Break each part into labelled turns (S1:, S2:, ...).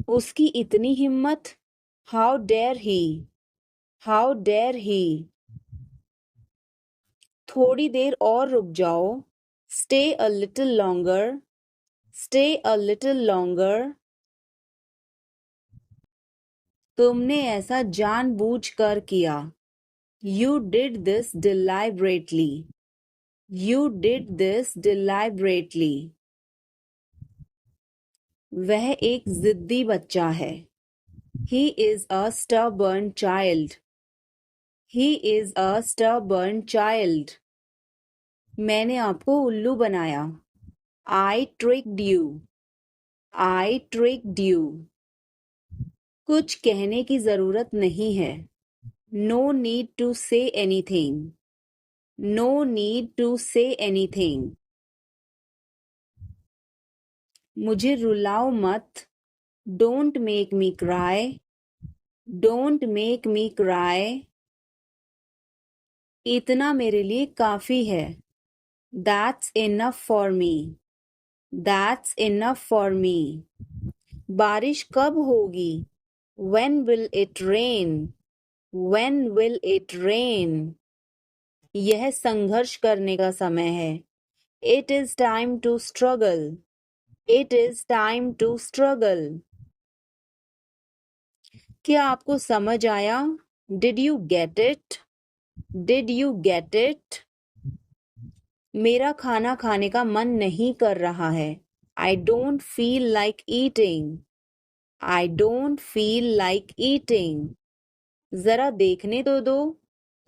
S1: उसकी इतनी हिम्मत। How dare he, how dare he. थोड़ी देर और रुक जाओ। Stay a little longer, stay a little longer. तुमने ऐसा जानबूझकर किया। You did this deliberately, you did this deliberately. वह एक जिद्दी बच्चा है। He is a stubborn child. He is a stubborn child. मैंने आपको उल्लू बनाया। I tricked you. I tricked you. कुछ कहने की जरूरत नहीं है। No need to say anything. No need to say anything. मुझे रुलाओ मत। Don't make me cry. Don't make me cry. इतना मेरे लिए काफी है। That's enough for me. That's enough for me. बारिश कब होगी? When will it rain? When will it rain? यह संघर्ष करने का समय है। It is time to struggle. It is time to struggle. क्या आपको समझ आया? Did you get it? Did you get it? मेरा खाना खाने का मन नहीं कर रहा है। I don't feel like eating. I don't feel like eating. जरा देखने तो दो।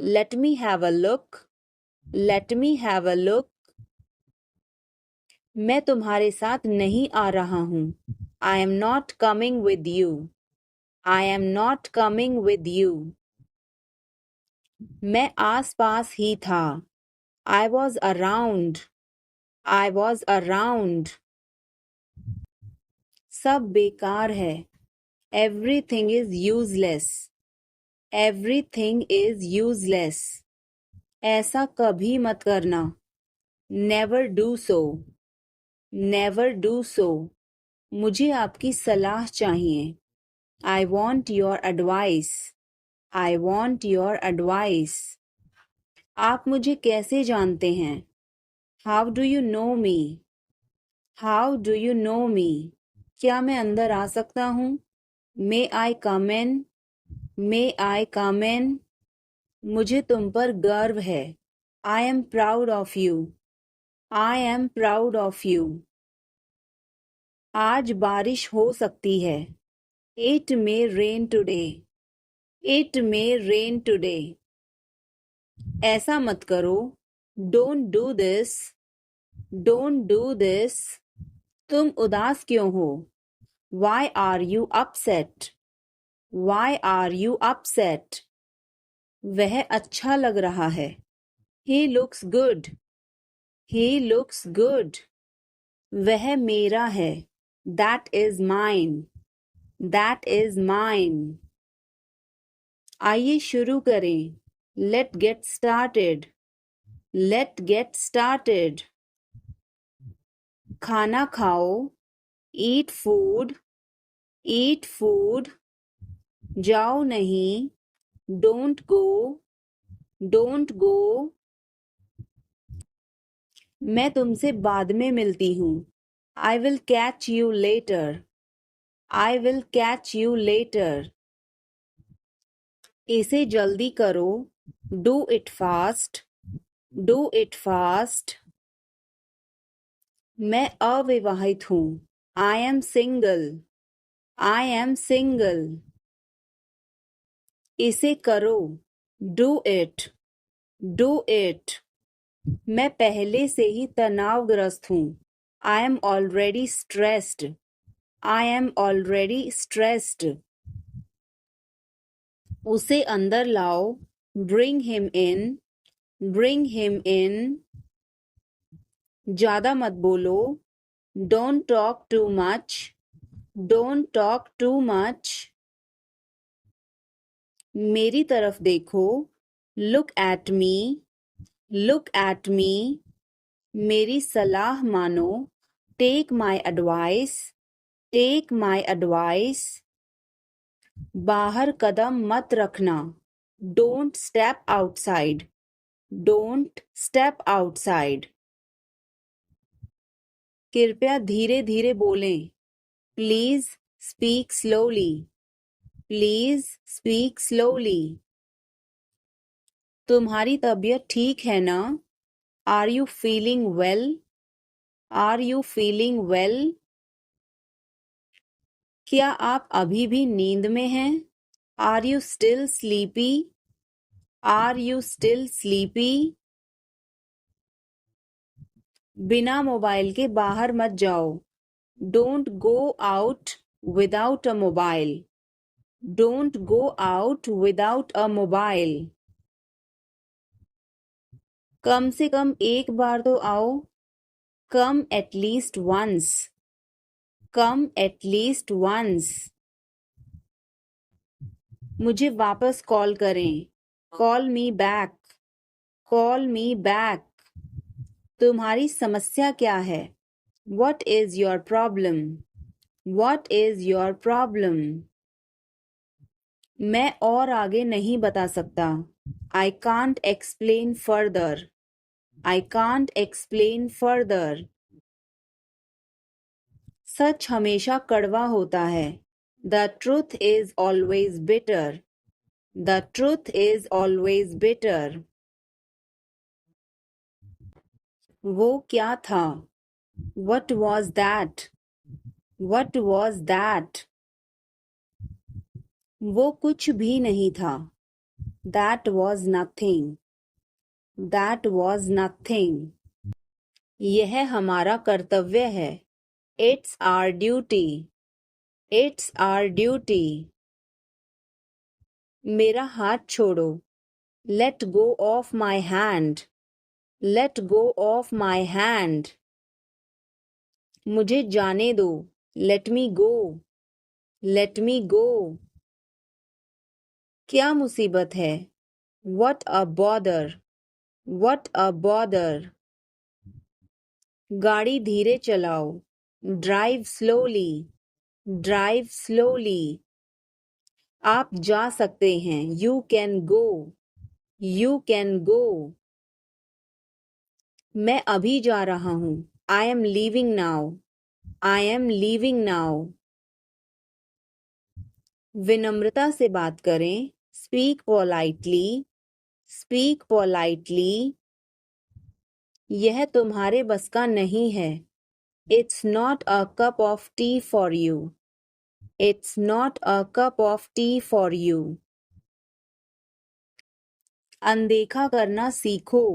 S1: Let me have a look. Let me have a look. मैं तुम्हारे साथ नहीं आ रहा हूँ। I am not coming with you. I am not coming with you. मैं आस-पास ही था। I was around. I was around. सब बेकार है। Everything is useless. Everything is useless. ऐसा कभी मत करना। Never do so. Never do so. मुझे आपकी सलाह चाहिए। I want your advice. I want your advice. आप मुझे कैसे जानते हैं? How do you know me? How do you know me? क्या मैं अंदर आ सकता हूँ? May I come in? May I come in? मुझे तुम पर गर्व है। I am proud of you. I am proud of you. आज बारिश हो सकती है। It may rain today. It may rain today. ऐसा मत करो। Don't do this. Don't do this. तुम उदास क्यों हो? Why are you upset? Why are you upset? वह अच्छा लग रहा है। He looks good. He looks good. वह मेरा है। That is mine. That is mine. आइए शुरू करें। Let's get started. Let's get started. खाना खाओ। Eat food. Eat food. जाओ नहीं। Don't go. Don't go. मैं तुमसे बाद में मिलती हूँ। I will catch you later. I will catch you later. इसे जल्दी करो। Do it fast. Do it fast. मैं अविवाहित हूँ। I am single. I am single. इसे करो। Do it. Do it. मैं पहले से ही तनावग्रस्त हूँ। I am already stressed. I am already stressed. उसे अंदर लाओ। Bring him in. Bring him in. ज़्यादा मत बोलो। Don't talk too much. Don't talk too much. मेरी तरफ देखो। Look at me. Look at me. मेरी सलाह मानो। Take my advice. Take my advice, बाहर कदम मत रखना, don't step outside, don't step outside. कृपया धीरे धीरे बोलें, please speak slowly, please speak slowly. तुम्हारी तबीयत ठीक है ना? Are you feeling well? Are you feeling well? क्या आप अभी भी नींद में हैं? Are you still sleepy? Are you still sleepy? बिना मोबाइल के बाहर मत जाओ, don't go out without a mobile, don't go out without a mobile. कम से कम एक बार तो आओ, come at least once, come at least once. मुझे वापस कॉल करें, call me back, call me back. तुम्हारी समस्या क्या है? What is your problem? What is your problem? मैं और आगे नहीं बता सकता, I can't explain further, I can't explain further. सच हमेशा कड़वा होता है, The truth is always bitter, The truth is always bitter. वो क्या था? What was that? What was that? वो कुछ भी नहीं था, That was nothing, That was nothing. यह हमारा कर्तव्य है, It's our duty, It's our duty. मेरा हाथ छोड़ो, Let go of my hand, Let go of my hand. मुझे जाने दो, Let me go, Let me go. क्या मुसीबत है? What a bother, What a bother. गाड़ी धीरे चलाओ, Drive slowly, Drive slowly. आप जा सकते हैं, You can go, You can go. मैं अभी जा रहा हूँ, I am leaving now, I am leaving now. विनम्रता से बात करें, Speak politely, Speak politely. यह तुम्हारे बस का नहीं है, It's not a cup of tea for you, It's not a cup of tea for you. अनदेखा करना सीखो,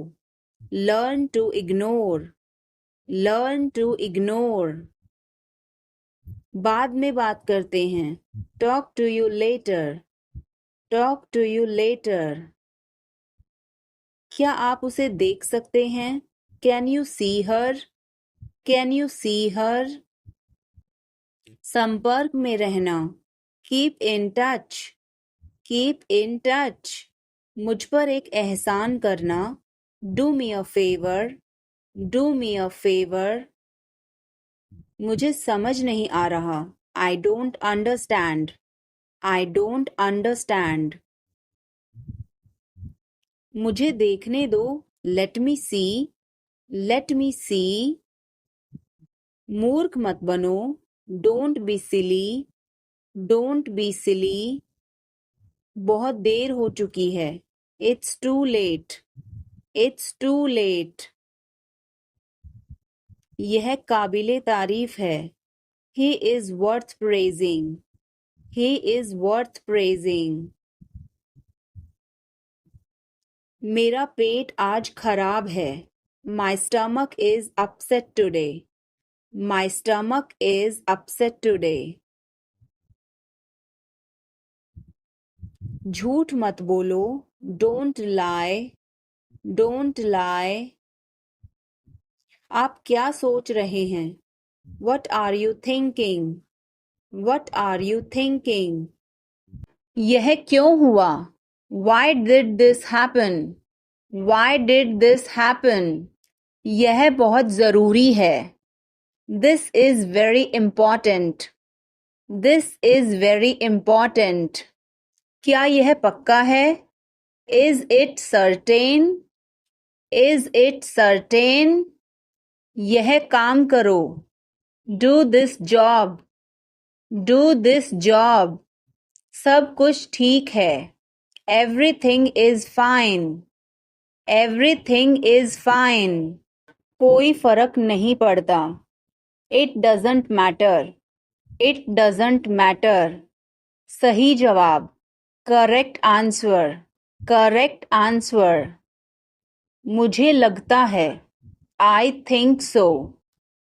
S1: Learn to ignore, Learn to ignore. बाद में बात करते हैं, Talk to you later, Talk to you later. क्या आप उसे देख सकते हैं? Can you see her? Can you see her? संपर्क में रहना, Keep in touch, Keep in touch. मुझ पर एक एहसान करना, Do me a favor, Do me a favor. मुझे समझ नहीं आ रहा, I don't understand, I don't understand. मुझे देखने दो, Let me see, Let me see. मूर्ख मत बनो, Don't be silly, Don't be silly. बहुत देर हो चुकी है, It's too late, It's too late. यह काबिले तारीफ है, He is worth praising, He is worth praising. मेरा पेट आज खराब है, My stomach is upset today, My stomach is upset today. झूठ मत बोलो, Don't lie, Don't lie. आप क्या सोच रहे हैं? What are you thinking? What are you thinking? यह क्यों हुआ? Why did this happen? Why did this happen? यह बहुत जरूरी है, This is very important, this is very important. क्या यह पक्का है? Is it certain? Is it certain? यह काम करो. Do this job. Do this job. सब कुछ ठीक है. Everything is fine. Everything is fine. कोई फर्क नहीं पड़ता. It doesn't matter. It doesn't matter. सही जवाब. Correct answer. Correct answer. मुझे लगता है. I think so.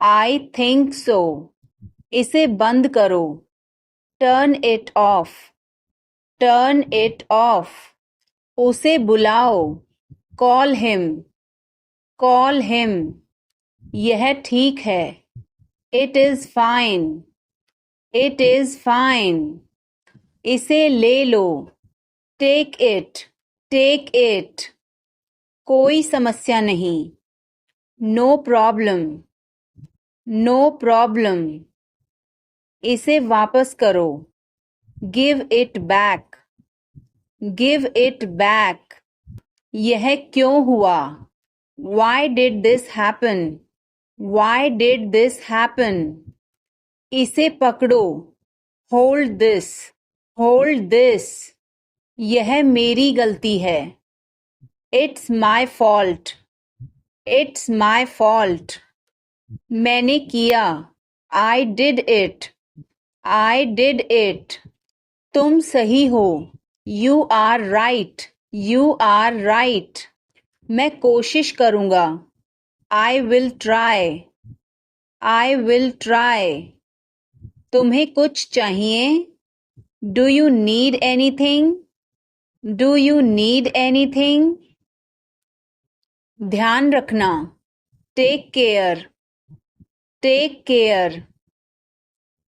S1: I think so. इसे बंद करो. Turn it of. Turn it of. उसे बुलाओ. Call him. Call him. यह ठीक है. It is fine. It is fine. इसे ले लो. Take it. Take it. कोई समस्या नहीं. No problem. No problem. इसे वापस करो. Give it back. Give it back. यह क्यों हुआ? Why did this happen? Why did this happen? इसे पकड़ो. Hold this. Hold this. यह मेरी गलती है. It's my fault. It's my fault. मैंने किया. I did it. I did it. तुम सही हो. You are right. You are right. मैं कोशिश करूंगा. I will try. I will try. तुम्हें कुछ चाहिए? Do you need anything? Do you need anything? ध्यान रखना. Take care. Take care.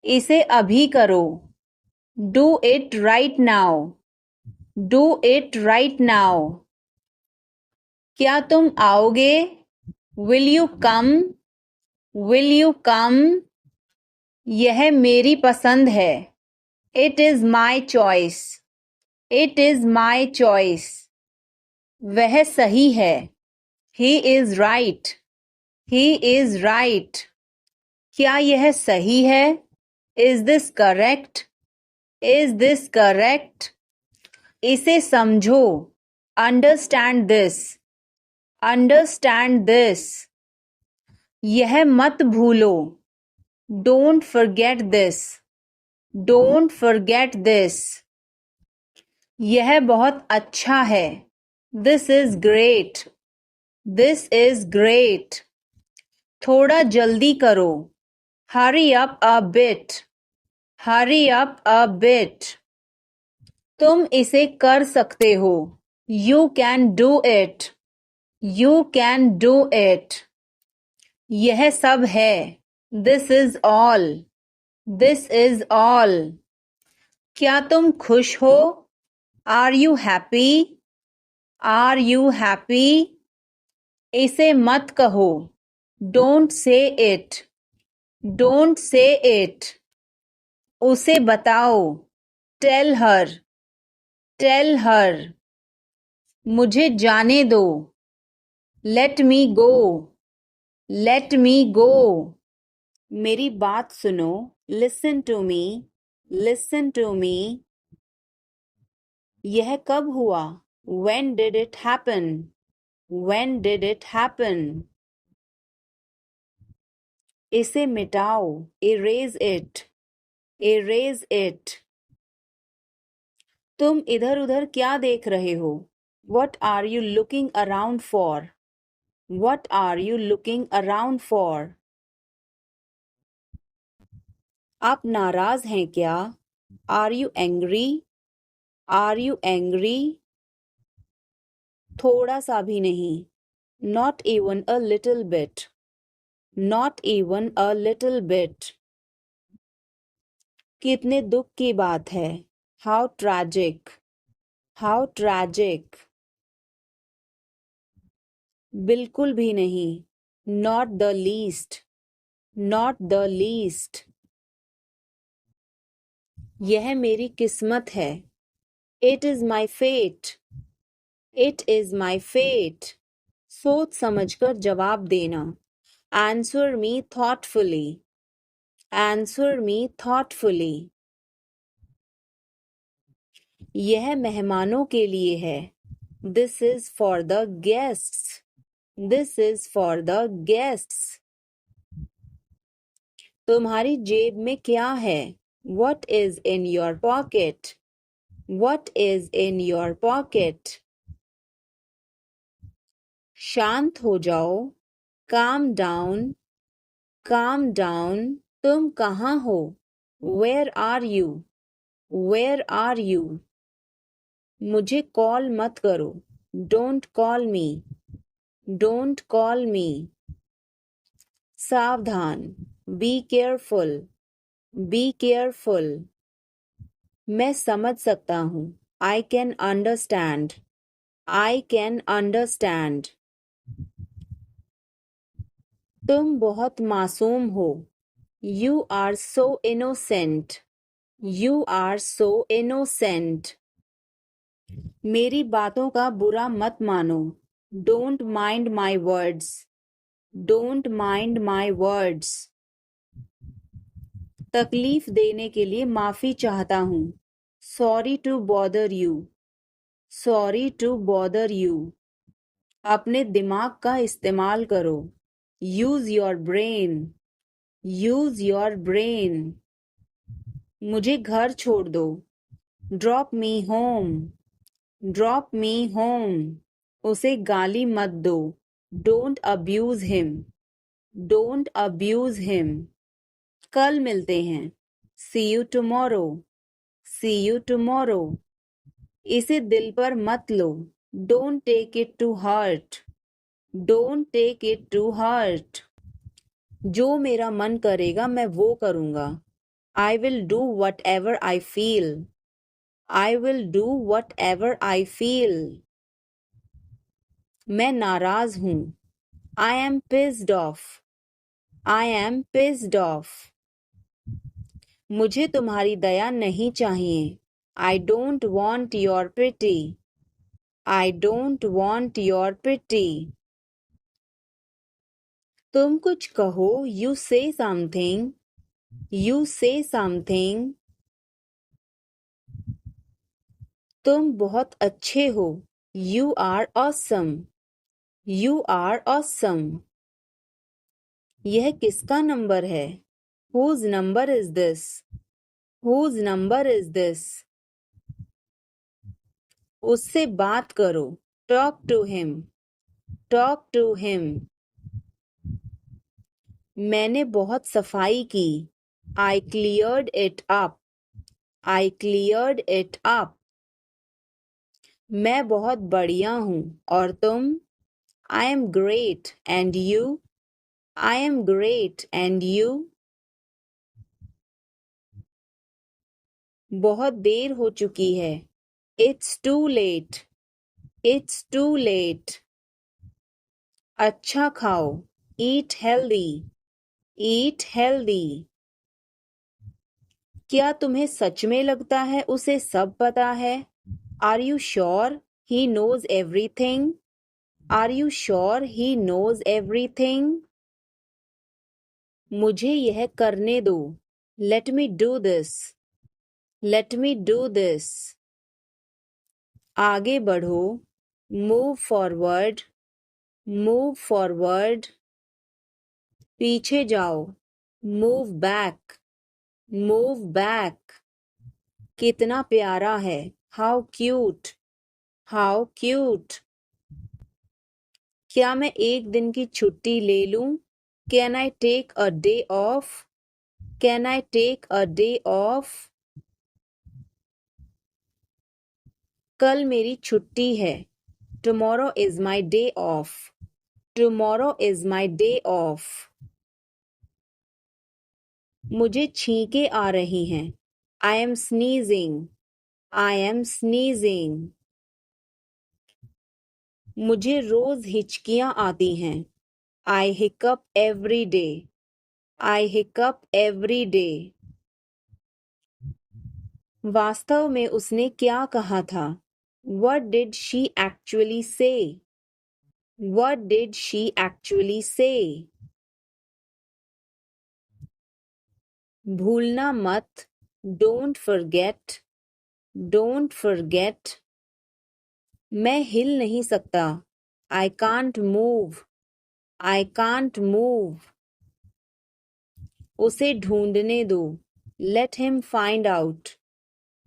S1: इसे अभी करो. Do it right now. Do it right now. क्या तुम आओगे? Will you come? Will you come? यह मेरी पसंद है. It is my choice. It is my choice. वह सही है. He is right. He is right. क्या यह सही है? Is this correct? Is this correct? इसे समझो. Understand this. Understand this. यह मत भूलो. Don't forget this. Don't forget this. यह बहुत अच्छा है. This is great. This is great. थोड़ा जल्दी करो. Hurry up a bit. Hurry up a bit. तुम इसे कर सकते हो. You can do it. You can do it. यह सब है. This is all. This is all. क्या तुम खुश हो? Are you happy? Are you happy? इसे मत कहो. Don't say it. Don't say it. उसे बताओ. Tell her. Tell her. मुझे जाने दो. Let me go. Let me go. मेरी बात सुनो. Listen to me. Listen to me. यह कब हुआ? When did it happen? When did it happen? इसे मिटाओ. Erase it. Erase it. तुम इधर उधर क्या देख रहे हो? What are you looking around for? What are you looking around for? आप नाराज हैं क्या? Are you angry? Are you angry? थोड़ा सा भी नहीं. Not even a little bit. Not even a little bit. कितने दुख की बात है. How tragic. How tragic. बिल्कुल भी नहीं. Not the least. Not the least. यह मेरी किस्मत है. It is my fate. It is my fate. सोच समझकर जवाब देना. Answer me thoughtfully. Answer me thoughtfully. यह मेहमानों के लिए है. This is for the guests. This is for the guests. तुम्हारी जेब में क्या है? What is in your pocket? What is in your pocket? शांत हो जाओ. Calm down. Calm down. तुम कहाँ हो? Where are you? Where are you? मुझे कॉल मत करो. Don't call me. Don't call me. सावधान. Be careful. Be careful. मैं समझ सकता हूँ. I can understand. I can understand. तुम बहुत मासूम हो. You are so innocent. You are so innocent. मेरी बातों का बुरा मत मानो. Don't mind my words. Don't mind my words. तकलीफ देने के लिए माफी चाहता हूँ. Sorry to bother you. Sorry to bother you. अपने दिमाग का इस्तेमाल करो. Use your brain. Use your brain. मुझे घर छोड़ दो. Drop me home. Drop me home. उसे गाली मत दो. Don't abuse him. Don't abuse him. कल मिलते हैं. See you tomorrow. See you tomorrow. इसे दिल पर मत लो. Don't take it to heart. Don't take it to heart. जो मेरा मन करेगा मैं वो करूँगा. I will do whatever I feel. I will do whatever I feel. मैं नाराज हूँ. I am pissed off. I am pissed off. मुझे तुम्हारी दया नहीं चाहिए. I don't want your pity. I don't want your pity. तुम कुछ कहो. You say something. You say something. तुम बहुत अच्छे हो. You are awesome. You are awesome. यह किसका नंबर है? Whose number is this? Whose number is this? उससे बात करो. Talk to him. Talk to him. मैंने बहुत सफाई की. I cleared it up. I cleared it up. मैं बहुत बढ़िया हूँ. और तुम? I am great. And you? I am great. And you? बहुत देर हो चुकी है. It's too late. It's too late. अच्छा खाओ. Eat healthy. Eat healthy. क्या तुम्हें सच में लगता है उसे सब पता है? Are you sure he knows everything? Are you sure he knows everything? मुझे यह करने दो. Let me do this. Let me do this. आगे बढ़ो. Move forward. Move forward. पीछे जाओ. Move back. Move back. कितना प्यारा है. How cute. How cute. क्या मैं एक दिन की छुट्टी ले लूं? Can I take a day off? Can I take a day off? कल मेरी छुट्टी है. Tomorrow is my day off. Tomorrow is my day off. मुझे छींकें आ रही हैं. I am sneezing. I am sneezing. मुझे रोज हिचकियां आती हैं. I hiccup every day. I hiccup every day. वास्तव में उसने क्या कहा था? What did she actually say? What did she actually say? भूलना मत. Don't forget. Don't forget. मैं हिल नहीं सकता. I can't move. I can't move. उसे ढूंढने दो. Let him find out.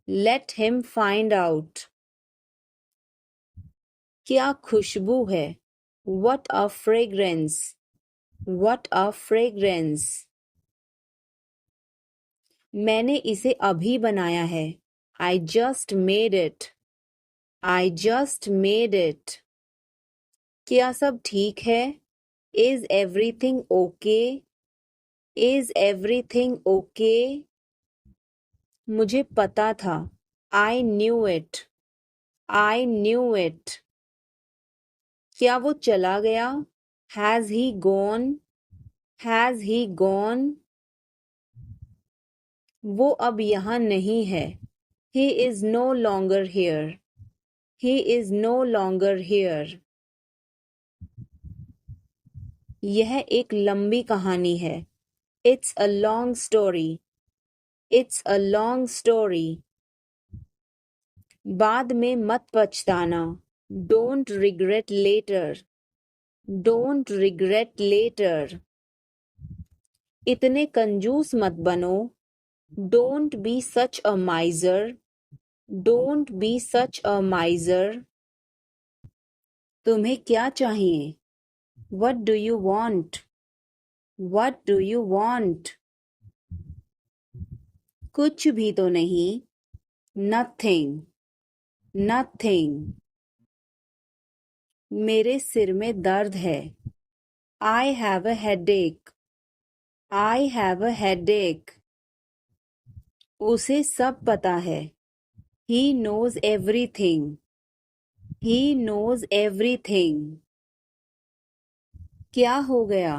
S1: Let him find out. क्या खुशबू है. What a fragrance. What a fragrance. मैंने इसे अभी बनाया है. I just made it. I just made it. क्या सब ठीक है? Is everything okay? Is everything okay? मुझे पता था. I knew it. I knew it. क्या वो चला गया? Has he gone? Has he gone? वो अब यहाँ नहीं है. He is no longer here. He is no longer here. यह एक लंबी कहानी है. It's a long story. It's a long story. बाद में मत पछताना. Don't regret later. Don't regret later. इतने कंजूस मत बनो. Don't be such a miser. Don't be such a miser. तुम्हें क्या चाहिए? What do you want? What do you want? कुछ भी तो नहीं. Nothing. Nothing. मेरे सिर में दर्द है. I have a headache. I have a headache. उसे सब पता है. He knows everything. He knows everything. क्या हो गया?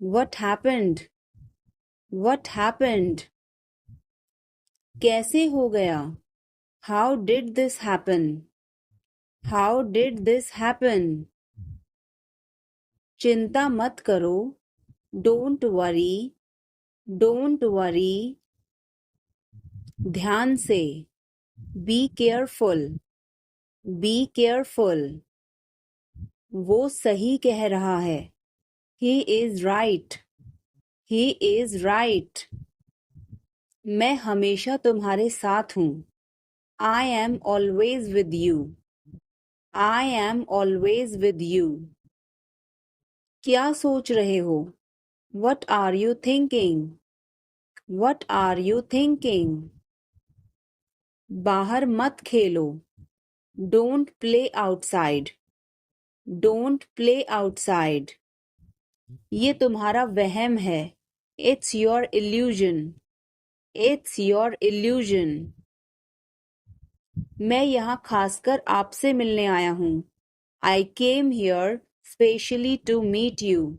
S1: What happened? What happened? कैसे हो गया? How did this happen? How did this happen? चिंता मत करो. Don't worry. Don't worry. ध्यान से. Be careful. Be careful. वो सही कह रहा है. He is right. He is right. मैं हमेशा तुम्हारे साथ हूँ. I am always with you. I am always with you. क्या सोच रहे हो? What are you thinking? What are you thinking? बाहर मत खेलो. Don't play outside. Don't play outside. ये तुम्हारा वहम है. It's your illusion. It's your illusion. मैं यहाँ खासकर आपसे मिलने आया हूँ. I came here specially to meet you.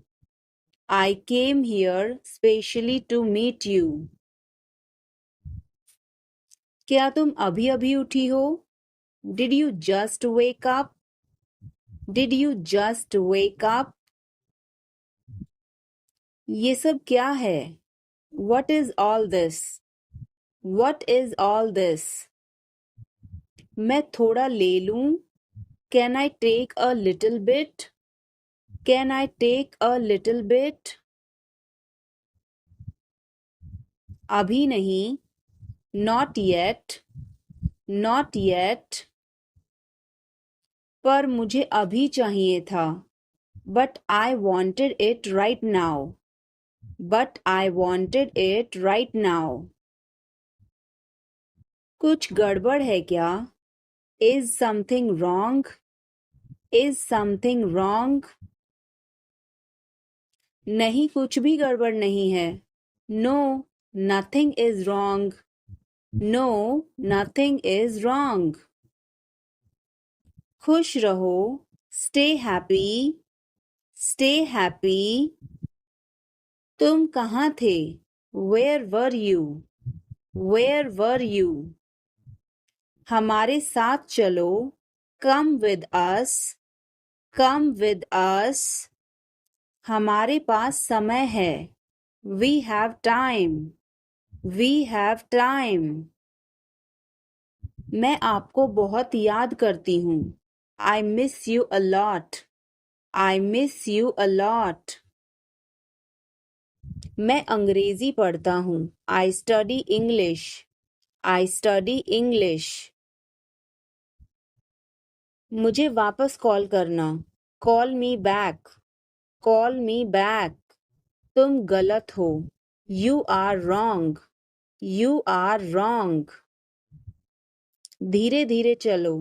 S1: I came here specially to meet you. क्या तुम अभी अभी उठी हो? Did you just wake up? Did you just wake up? ये सब क्या है? What is all this? What is all this? मैं थोड़ा ले लूं? Can I take a little bit? Can I take a little bit? अभी नहीं. Not yet. Not yet. पर मुझे अभी चाहिए था. But I wanted it right now. But I wanted it right now. कुछ गड़बड़ है क्या? Is something wrong? Is something wrong? नहीं, कुछ भी गड़बड़ नहीं है. No, nothing is wrong. No, nothing is wrong. खुश रहो. Stay happy. Stay happy. तुम कहाँ थे? Where were you? Where were you? हमारे साथ चलो. Come with us. Come with us. हमारे पास समय है. We have time. We have time. मैं आपको बहुत याद करती हूँ. I miss you a lot. I miss you a lot. मैं अंग्रेजी पढ़ता हूँ. I study English. I study English. मुझे वापस कॉल करना. Call me back. Call me back. तुम गलत हो. You are wrong. You are wrong. धीरे धीरे चलो.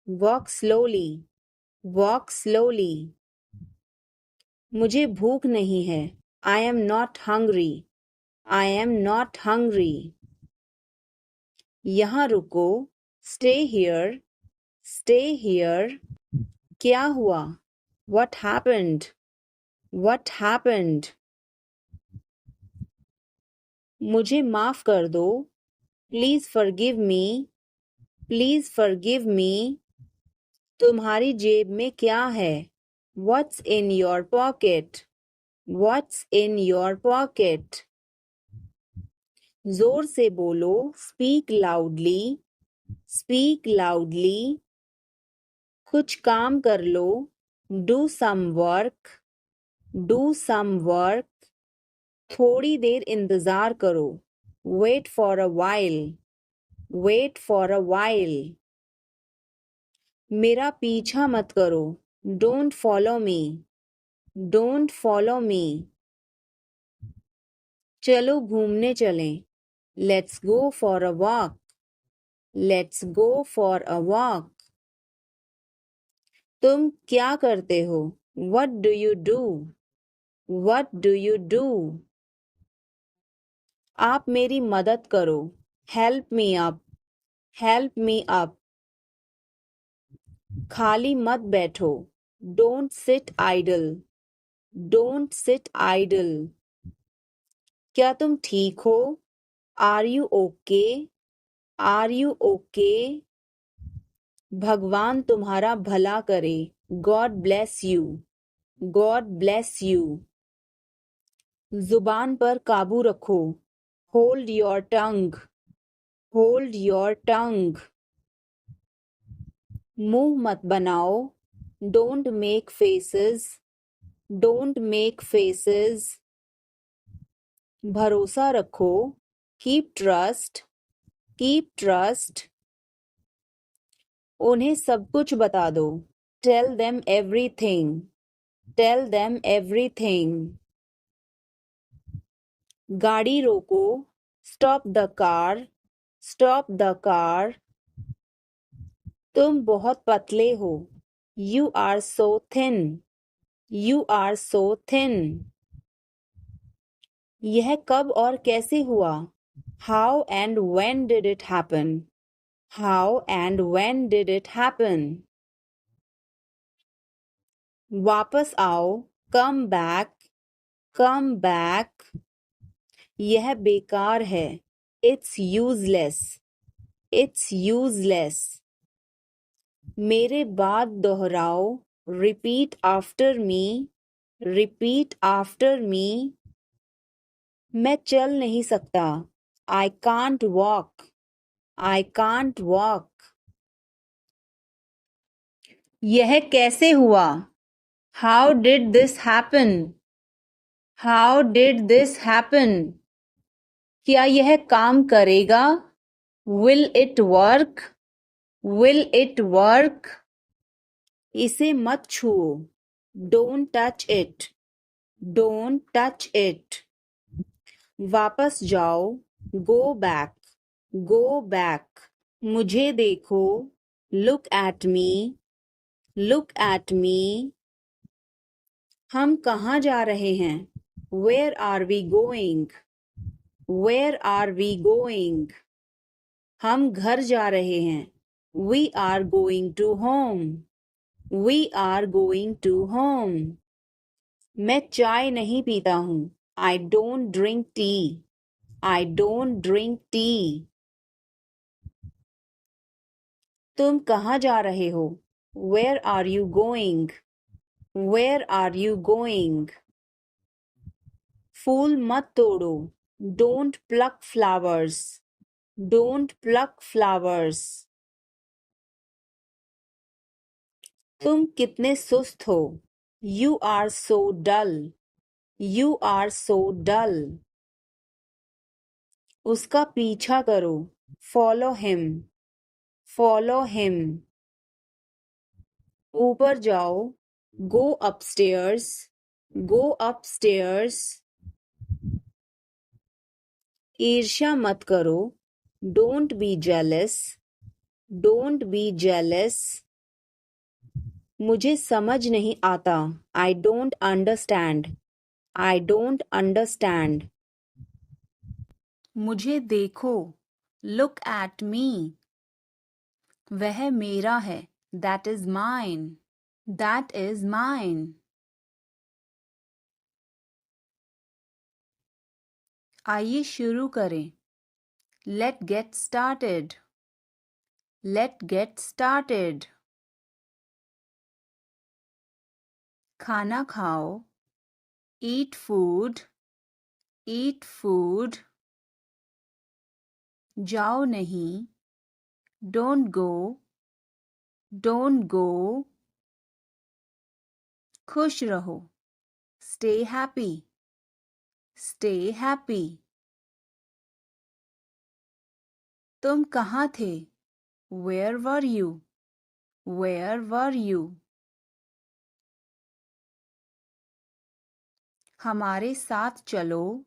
S1: Walk slowly. Walk slowly. मुझे भूख नहीं है. I am not hungry. I am not hungry. यहाँ रुको. Stay here. Stay here. क्या हुआ? What happened? What happened? मुझे माफ कर दो. Please forgive me. Please forgive me. तुम्हारी जेब में क्या है? What's in your pocket? What's in your pocket? जोर से बोलो. Speak loudly. Speak loudly. कुछ काम कर लो. Do some work. Do some work. थोड़ी देर इंतजार करो. Wait for a while. Wait for a while. मेरा पीछा मत करो. Don't follow me. Don't follow me. चलो घूमने चलें. Let's go for a walk. Let's go for a walk. तुम क्या करते हो? What do you do? What do you do? आप मेरी मदद करो. Help me up. Help me up. खाली मत बैठो. Don't sit idle. Don't sit idle. क्या तुम ठीक हो? Are you okay? Are you okay? भगवान तुम्हारा भला करे. God bless you. God bless you. जुबान पर काबू रखो. Hold your tongue. Hold your tongue. मुंह मत बनाओ. Don't make faces. Don't make faces. भरोसा रखो. Keep trust. Keep trust. उन्हें सब कुछ बता दो. Tell them everything. Tell them everything. गाड़ी रोको. Stop the car. Stop the car. तुम बहुत पतले हो. You are so thin. You are so thin. यह कब और कैसे हुआ? How and when did it happen? How and when did it happen? वापस आओ. Come back. Come back. यह बेकार है. It's useless. It's useless. मेरे बाद दोहराओ. Repeat after me. Repeat after me. मैं चल नहीं सकता. I can't walk. I can't walk. यह कैसे हुआ? How did this happen? How did this happen? क्या यह काम करेगा? Will it work? Will it work? इसे मत छुओ. Don't touch it. Don't touch it. वापस जाओ. Go back. Go back. मुझे देखो. Look at me. Look at me. हम कहाँ जा रहे हैं? Where are we going? Where are we going? हम घर जा रहे हैं. We are going to home. We are going to home. मैं चाय नहीं पीता हूँ. I don't drink tea. I don't drink tea. तुम कहाँ जा रहे हो? Where are you going? Where are you going? फूल मत तोड़ो. Don't pluck flowers. Don't pluck flowers. तुम कितने सुस्त हो. You are so dull. You are so dull. उसका पीछा करो. Follow him. Follow him. ऊपर जाओ. Go upstairs. Go upstairs. ईर्ष्या मत करो. Don't be jealous. Don't be jealous. मुझे समझ नहीं आता. I don't understand. I don't understand. मुझे देखो. Look at me. वह मेरा है. That is mine. That is mine. आइए शुरू करें. Let's get started. Let's get started. खाना खाओ. Eat food. Eat food. जाओ नहीं. Don't go. Don't go. खुश रहो. Stay happy. Stay happy. तुम कहाँ थे? Where were you? Where were you? हमारे साथ चलो.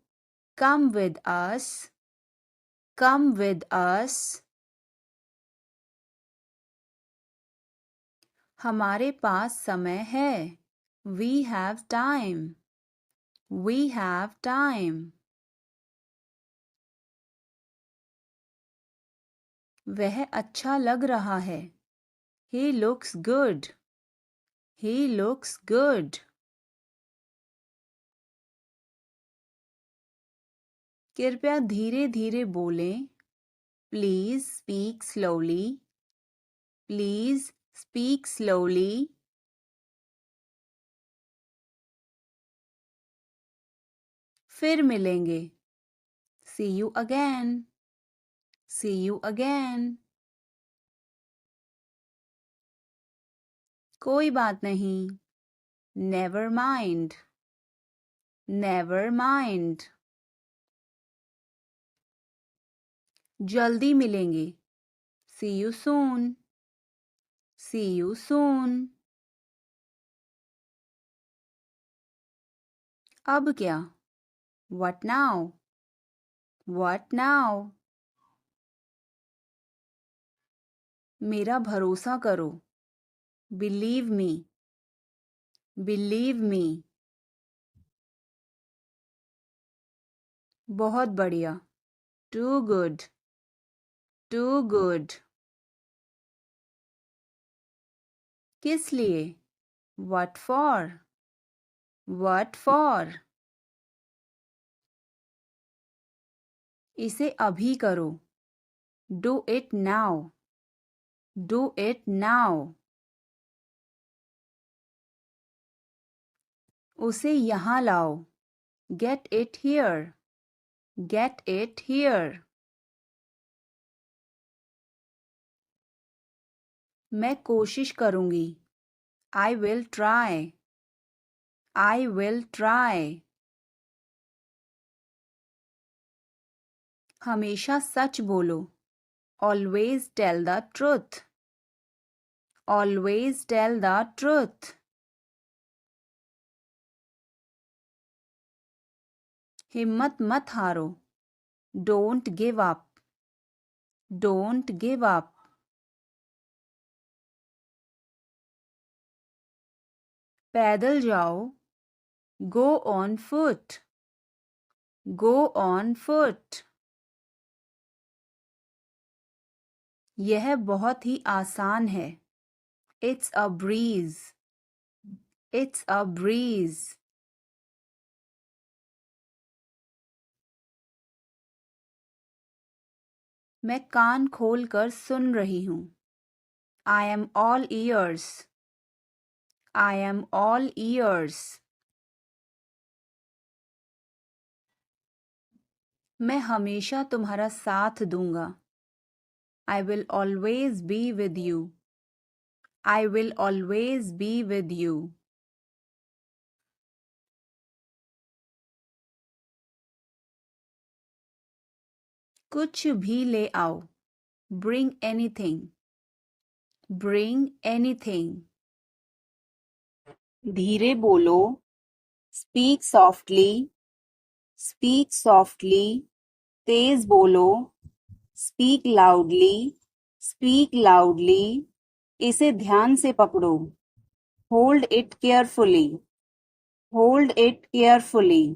S1: Come with us. Come with us. हमारे पास समय है. We have time. We have time. वह अच्छा लग रहा है. He looks good. He looks good. कृपया धीरे धीरे बोलें. Please speak slowly. Please speak slowly. फिर मिलेंगे. See you again. See you again. कोई बात नहीं. Never mind. Never mind. जल्दी मिलेंगे. See you soon. See you soon. अब क्या? What now? What now? मेरा भरोसा करो. Believe me. Believe me. बहुत बढ़िया. Too good. Too good. किस लिए? What for? What for? इसे अभी करो. Do it now. Do it now. उसे यहाँ लाओ. Get it here. Get it here. मैं कोशिश करूँगी. I will try. I will try. हमेशा सच बोलो. Always tell the truth. Always tell the truth. हिम्मत मत हारो. Don't give up. Don't give up. पैदल जाओ. Go on foot. Go on foot. यह बहुत ही आसान है. It's a breeze. It's a breeze. मैं कान खोल कर सुन रही हूँ. I am all ears. I am all ears. मैं हमेशा तुम्हारा साथ दूंगा. I will always be with you. I will always be with you. कुछ भी ले आओ. Bring anything. Bring anything. धीरे बोलो. Speak softly. Speak softly. तेज बोलो. Speak loudly. Speak loudly. इसे ध्यान से पकड़ो. Hold it carefully. Hold it carefully.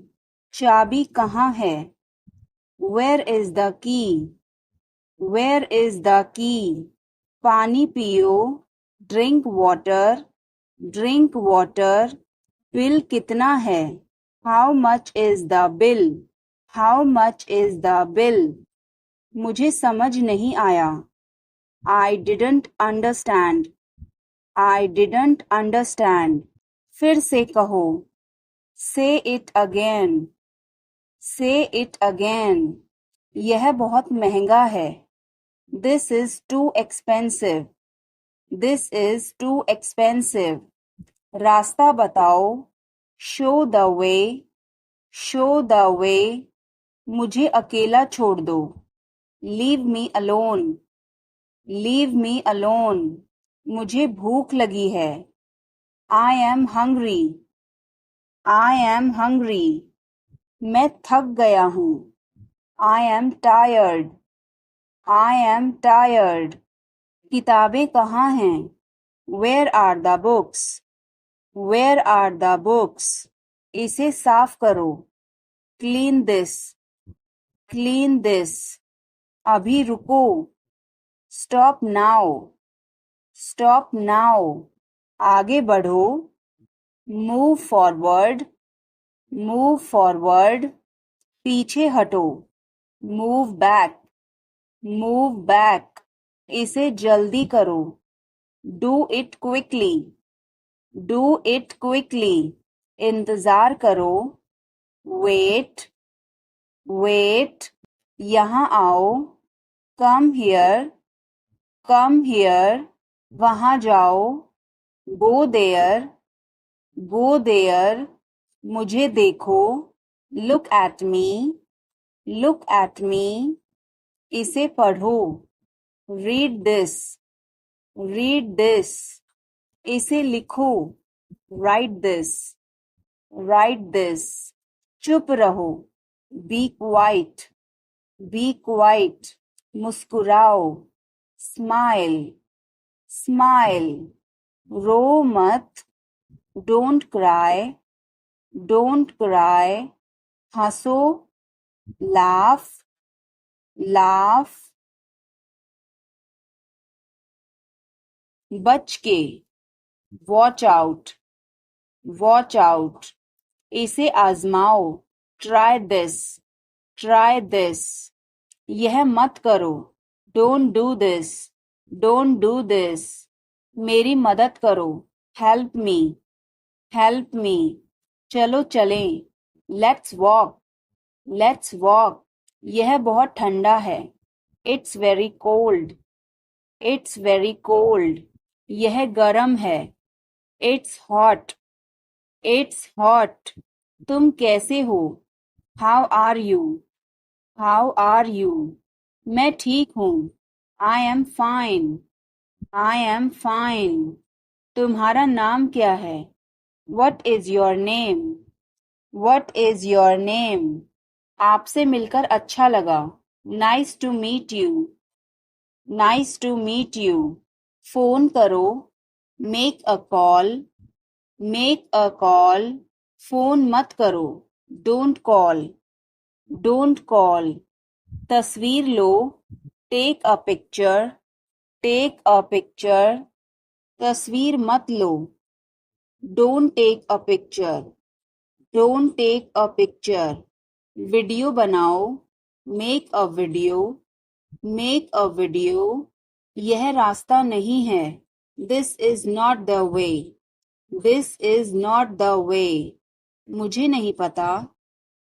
S1: चाबी कहाँ है? Where is the key? Where is the key? पानी पियो. Drink water. Drink water. Bill कितना है? How much is the bill? How much is the bill? मुझे समझ नहीं आया. I didn't understand. I didn't understand. फिर से कहो. Say it again. Say it again. यह बहुत महंगा है. This is too expensive. This is too expensive. रास्ता बताओ. Show the way. Show the way. मुझे अकेला छोड़ दो. Leave me alone. Leave me alone. मुझे भूख लगी है. I am hungry. I am hungry. मैं थक गया हूँ. I am tired. I am tired. किताबें कहाँ हैं? Where are the books? Where are the books? इसे साफ करो. Clean this. Clean this. अभी रुको. Stop now. Stop now. आगे बढ़ो. Move forward. Move forward. पीछे हटो. Move back. Move back. इसे जल्दी करो. Do it quickly. Do it quickly. इंतजार करो. Wait. Wait. यहाँ आओ. Come here. Come here. वहाँ जाओ. Go there. Go there. मुझे देखो. Look at me. Look at me. इसे पढ़ो. Read this. Read this. इसे लिखो. Write this. Write this. चुप रहो. Be quiet. Be quiet. मुस्कुराओ. Smile. Smile. रो मत. Don't cry. Don't cry. हंसो. Laugh. Laugh. बच के. Watch out. Watch out. इसे आजमाओ. Try this. Try this. यह मत करो. Don't do this. Don't do this. मेरी मदद करो. Help me. Help me. चलो चलें. Let's walk. Let's walk. यह बहुत ठंडा है. It's very cold. It's very cold. यह गर्म है. It's hot. It's hot. तुम कैसे हो? How are you? How are you? मैं ठीक हूँ. I am fine. I am fine. तुम्हारा नाम क्या है? What is your name? What is your name? आपसे मिलकर अच्छा लगा. Nice to meet you. Nice to meet you. Phone करो. Make a call. Make a call. Phone मत करो. Don't call. Don't call. तस्वीर लो. Take a picture. Take a picture. तस्वीर मत लो. Don't take a picture. Don't take a picture. Video बनाओ. Make a video. Make a video, यह रास्ता नहीं है। This is not the way, this is not the way. मुझे नहीं पता,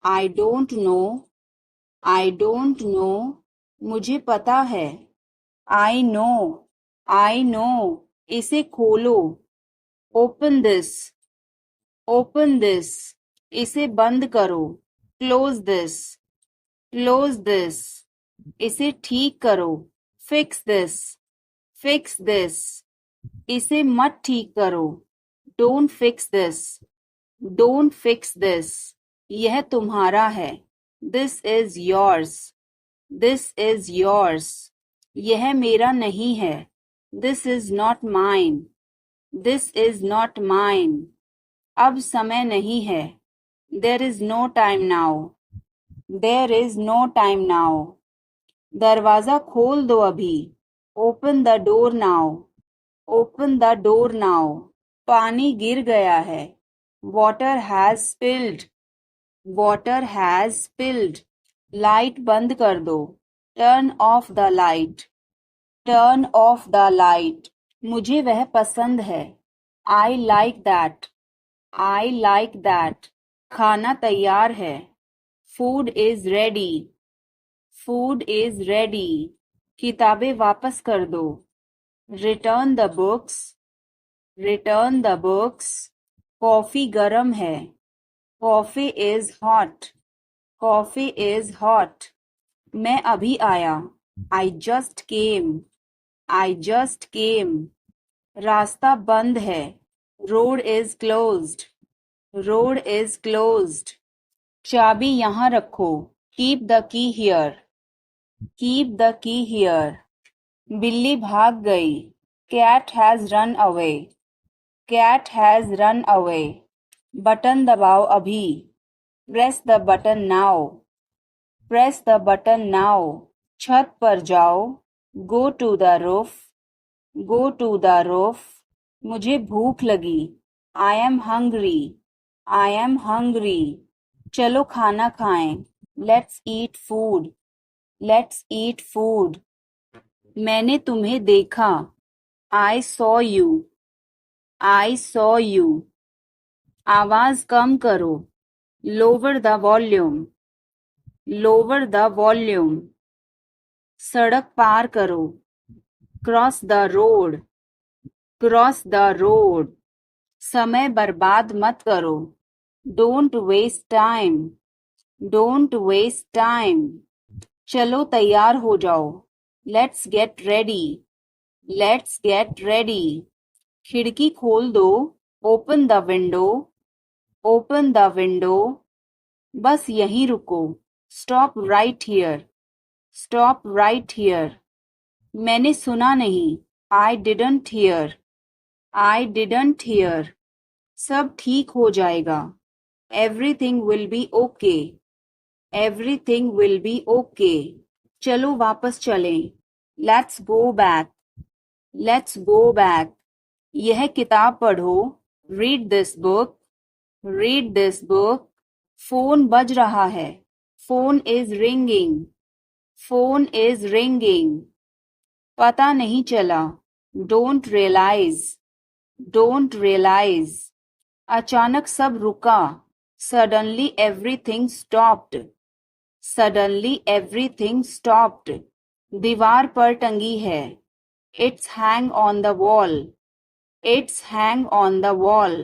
S1: आई don't know, I don't no. मुझे पता है, आई नो, आई नो। इसे खोलो, ओपन दिस, ओपन दिस। इसे बंद करो, क्लोज दिस, क्लोज दिस। इसे ठीक करो, फिक्स दिस, फिक्स दिस। इसे मत ठीक करो, don't fix this, don't fix this. यह तुम्हारा है, this is yours, this is yours. यह मेरा नहीं है, this is not mine, this is not mine. अब समय नहीं है, there is no time now, there is no time now. दरवाजा खोल दो अभी, open the door now, open the door now. पानी गिर गया है, water has spilled, water has spilled. Light बंद कर दो, turn off the light, turn off the light. मुझे वह पसंद है, I like that, I like that. खाना तैयार है, food is ready, food is ready. किताबें वापस कर दो, return the books, return the books. Coffee गर्म है, coffee is hot, coffee is hot. मैं अभी आया, I just came, I just came. रास्ता बंद है, road is closed, road is closed. चाबी यहाँ रखो, keep the key here, keep the key here. बिल्ली भाग गई, cat has run away, cat has run away. Button दबाओ अभी, press the button now, press the button now. छत पर जाओ, go to the roof, go to the roof. मुझे भूख लगी, I am hungry, I am hungry. चलो खाना खाएं, let's eat food, let's eat food. मैंने तुम्हें देखा, I saw you, I saw you. आवाज कम करो, lower the volume, lower the volume. सड़क पार करो, cross the road, cross the road. समय बर्बाद मत करो, don't waste time, don't waste time. चलो तैयार हो जाओ, let's get ready, let's get ready. खिड़की खोल दो, open the window, open the window. बस यहीं रुको, stop right here, stop right here. मैंने सुना नहीं, I didn't hear, I didn't hear. सब ठीक हो जाएगा, everything will be okay, everything will be okay. चलो वापस चलें, let's go back, let's go back. यह किताब पढ़ो, read this book, read this book. Phone बज रहा है, phone is ringing, phone is ringing. पता नहीं चला, डोंट रियलाइज, डोंट रियलाइज। अचानक सब रुका, suddenly everything stopped, suddenly everything stopped. दीवार पर टंगी है, it's hang on the wall, it's hang on the wall.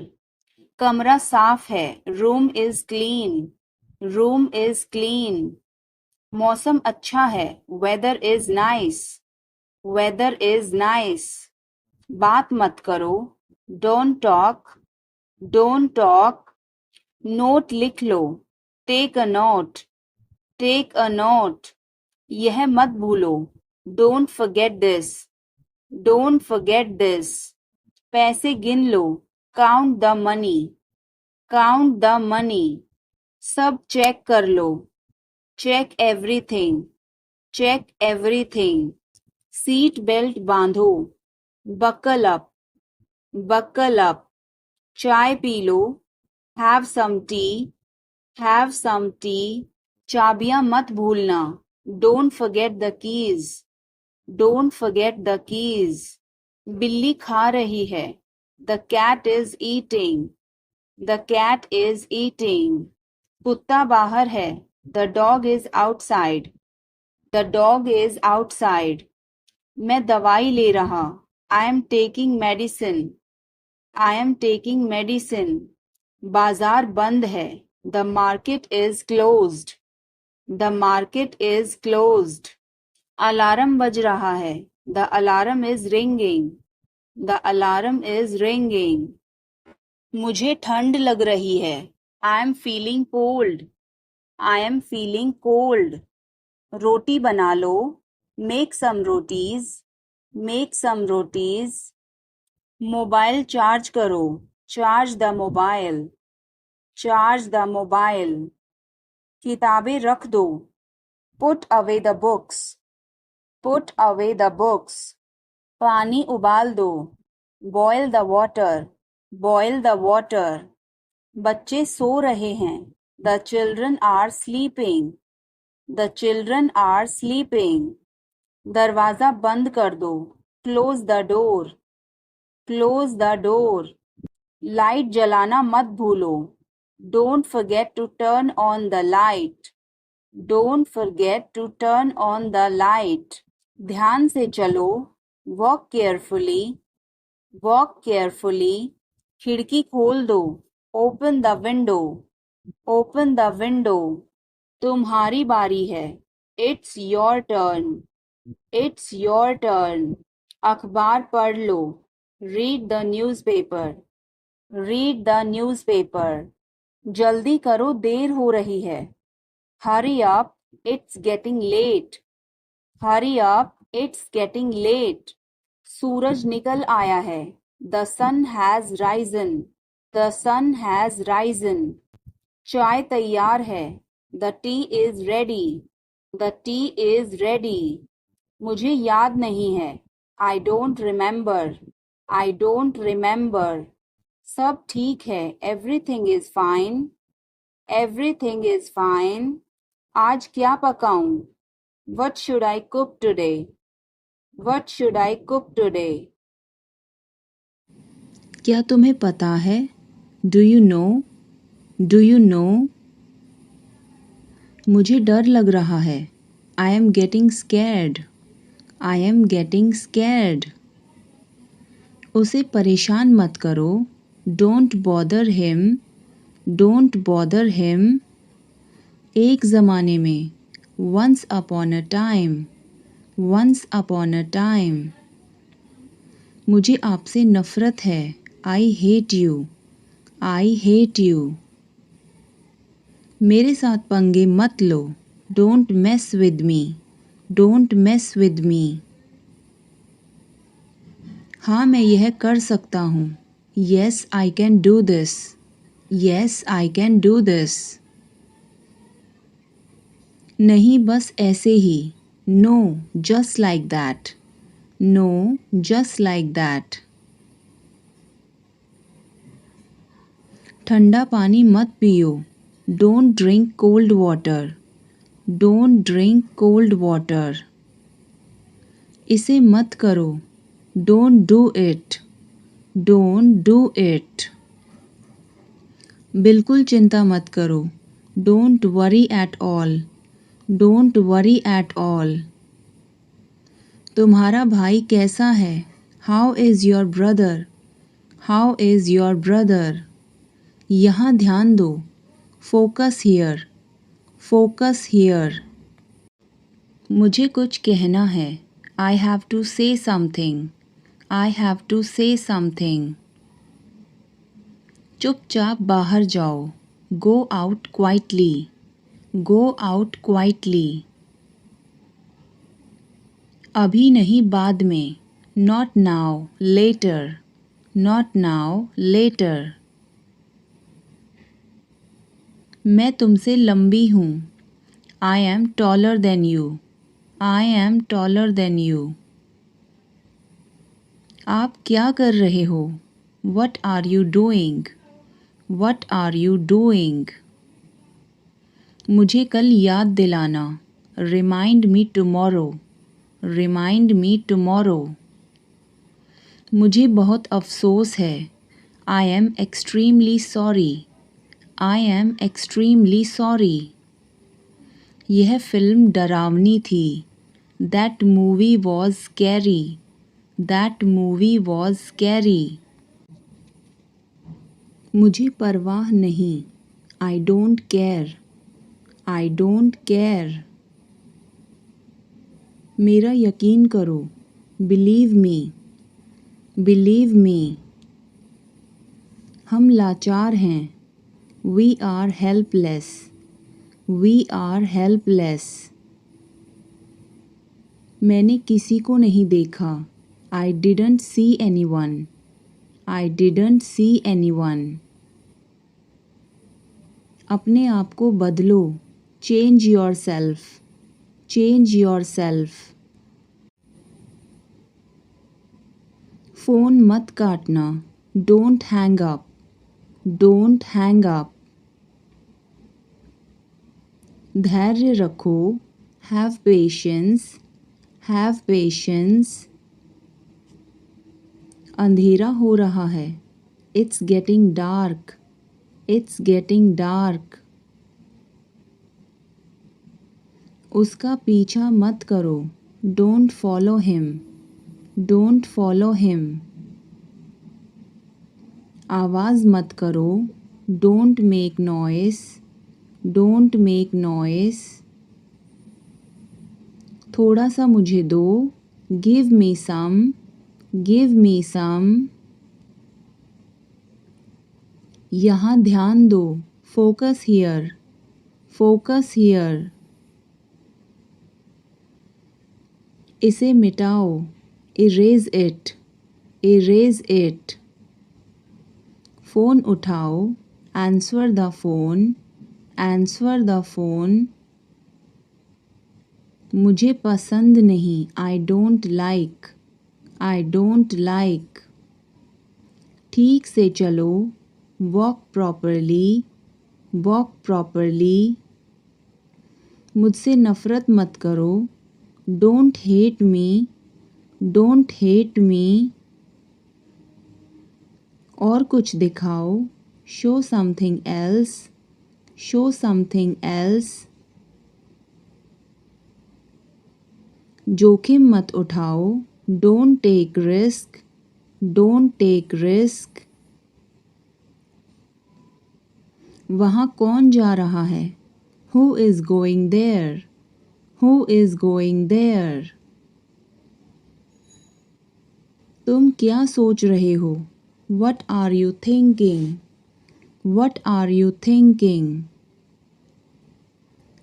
S1: कमरा साफ है, room is clean, room is clean. मौसम अच्छा है, weather is nice, weather is nice. बात मत करो, don't talk, don't talk. Note लिख लो, take a note, take a note. यह मत भूलो, don't forget this, don't forget this. पैसे गिन लो, count the money, count the money. सब चेक कर लो, check everything, check everything. Seat belt बांधो, बकल अप, बकल अप। चाय पी लो, have some tea, have some tea. चाबियां मत भूलना, Don't forget the keys. Don't forget the keys. बिल्ली खा रही है. The cat is eating. The cat is eating. कुत्ता बाहर है. The dog is outside. The dog is outside. मैं दवाई ले रहा. I am taking medicine. I am taking medicine. बाजार बंद है. The market is closed. The market is closed. Alarm बज रहा है. The alarm is ringing. The alarm is ringing. मुझे ठंड लग रही है. I am feeling cold. I am feeling cold. रोटी बना लो. Make some rotis. Make some rotis. Mobile charge करो. Charge the mobile. Charge the mobile. किताबें रख दो. Put away the books. Put away the books. पानी उबाल दो. Boil the water. Boil the water. बच्चे सो रहे हैं. The children are sleeping. The children are sleeping. दरवाजा बंद कर दो. Close the door. Close the door. Light जलाना मत भूलो. Don't forget to turn on the light. Don't forget to turn on the light. ध्यान से चलो. Walk carefully. Walk carefully. खिड़की खोल दो. Open the window. Open the window. तुम्हारी बारी है. It's your turn. It's your turn. अखबार पढ़ लो. Read the newspaper. Read the newspaper. जल्दी करो, देर हो रही है. Hurry up, it's getting late. Hurry up, it's getting late. सूरज निकल आया है. The sun has risen. The sun has risen. चाय तैयार है. The tea is ready. The tea is ready. मुझे याद नहीं है. I don't remember. I don't remember. सब ठीक है. Everything is fine. Everything is fine. आज क्या पकाऊं? What should I cook today? What should I cook today? क्या तुम्हें पता है? Do you know? Do you know? मुझे डर लग रहा है. I am getting scared. I am getting scared. उसे परेशान मत करो. Don't bother him. Don't bother him. एक ज़माने में. Once upon a time. Once upon a time. मुझे आपसे नफ़रत है. I hate you. I hate you. मेरे साथ पंगे मत लो. Don't mess with me. Don't mess with me. हाँ, मैं यह कर सकता हूँ. Yes, I can do this. Yes, I can do this. नहीं, बस ऐसे ही. No, just like that. No, just like that. ठंडा पानी मत पियो. Don't drink cold water. Don't drink cold water. इसे मत करो. Don't do it. Don't do it. बिल्कुल चिंता मत करो. Don't worry at all. Don't worry at all. तुम्हारा भाई कैसा है? How is your brother? How is your brother? यहाँ ध्यान दो. Focus here. Focus here. मुझे कुछ कहना है. I have to say something. I have to say something. चुपचाप बाहर जाओ. Go out quietly. Go out quietly. अभी नहीं, बाद में. Not now, later. Not now, later. मैं तुमसे लंबी हूँ. I am taller than you. I am taller than you. आप क्या कर रहे हो? What are you doing? What are you doing? मुझे कल याद दिलाना. Remind me tomorrow, remind me tomorrow. मुझे बहुत अफसोस है, I am extremely sorry, I am extremely sorry. यह फिल्म डरावनी थी, that movie was scary, that movie was scary. मुझे परवाह नहीं, I don't care, I don't care. मेरा यकीन करो, बिलीव मी, बिलीव मी। हम लाचार हैं, we are helpless, we are helpless. मैंने किसी को नहीं देखा, I didn't see anyone, I didn't see anyone. अपने आप को बदलो, change yourself, change yourself. Phone मत काटना, don't hang up, don't hang up. धैर्य रखो, हैव पेशेंस, हैव पेशेंस। अंधेरा हो रहा है, it's getting dark, it's getting dark. उसका पीछा मत करो, don't follow him, don't follow him. आवाज़ मत करो, don't make noise, don't make noise. थोड़ा सा मुझे दो, गिव मी सम, गिव मी सम। यहाँ ध्यान दो, फोकस हियर, फोकस हियर। इसे मिटाओ, erase it, erase it. Phone उठाओ, answer the phone, answer the phone. मुझे पसंद नहीं, I don't like, I don't like. ठीक से चलो, वॉक प्रॉपरली, वॉक प्रॉपरली। मुझसे नफ़रत मत करो, don't hate me, don't hate me. और कुछ दिखाओ, show something else, show something else. जोखिम मत उठाओ, don't take risk, don't take risk. वहाँ कौन जा रहा है, who is going there, who is going there. तुम क्या सोच रहे हो, what are you thinking, what are you thinking.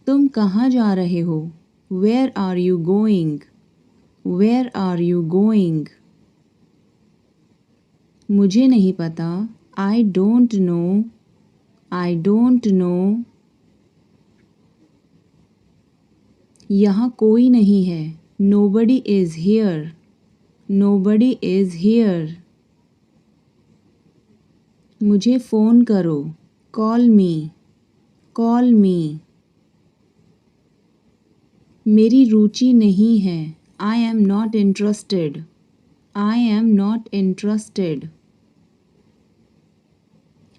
S1: तुम कहाँ जा रहे हो, where are you going, where are you going. मुझे नहीं पता, आई don't know, I don't know. यहाँ कोई नहीं है, nobody is here, nobody is here. मुझे फ़ोन करो, कॉल मी, कॉल मी। मेरी रुचि नहीं है, I am not interested, I am not interested.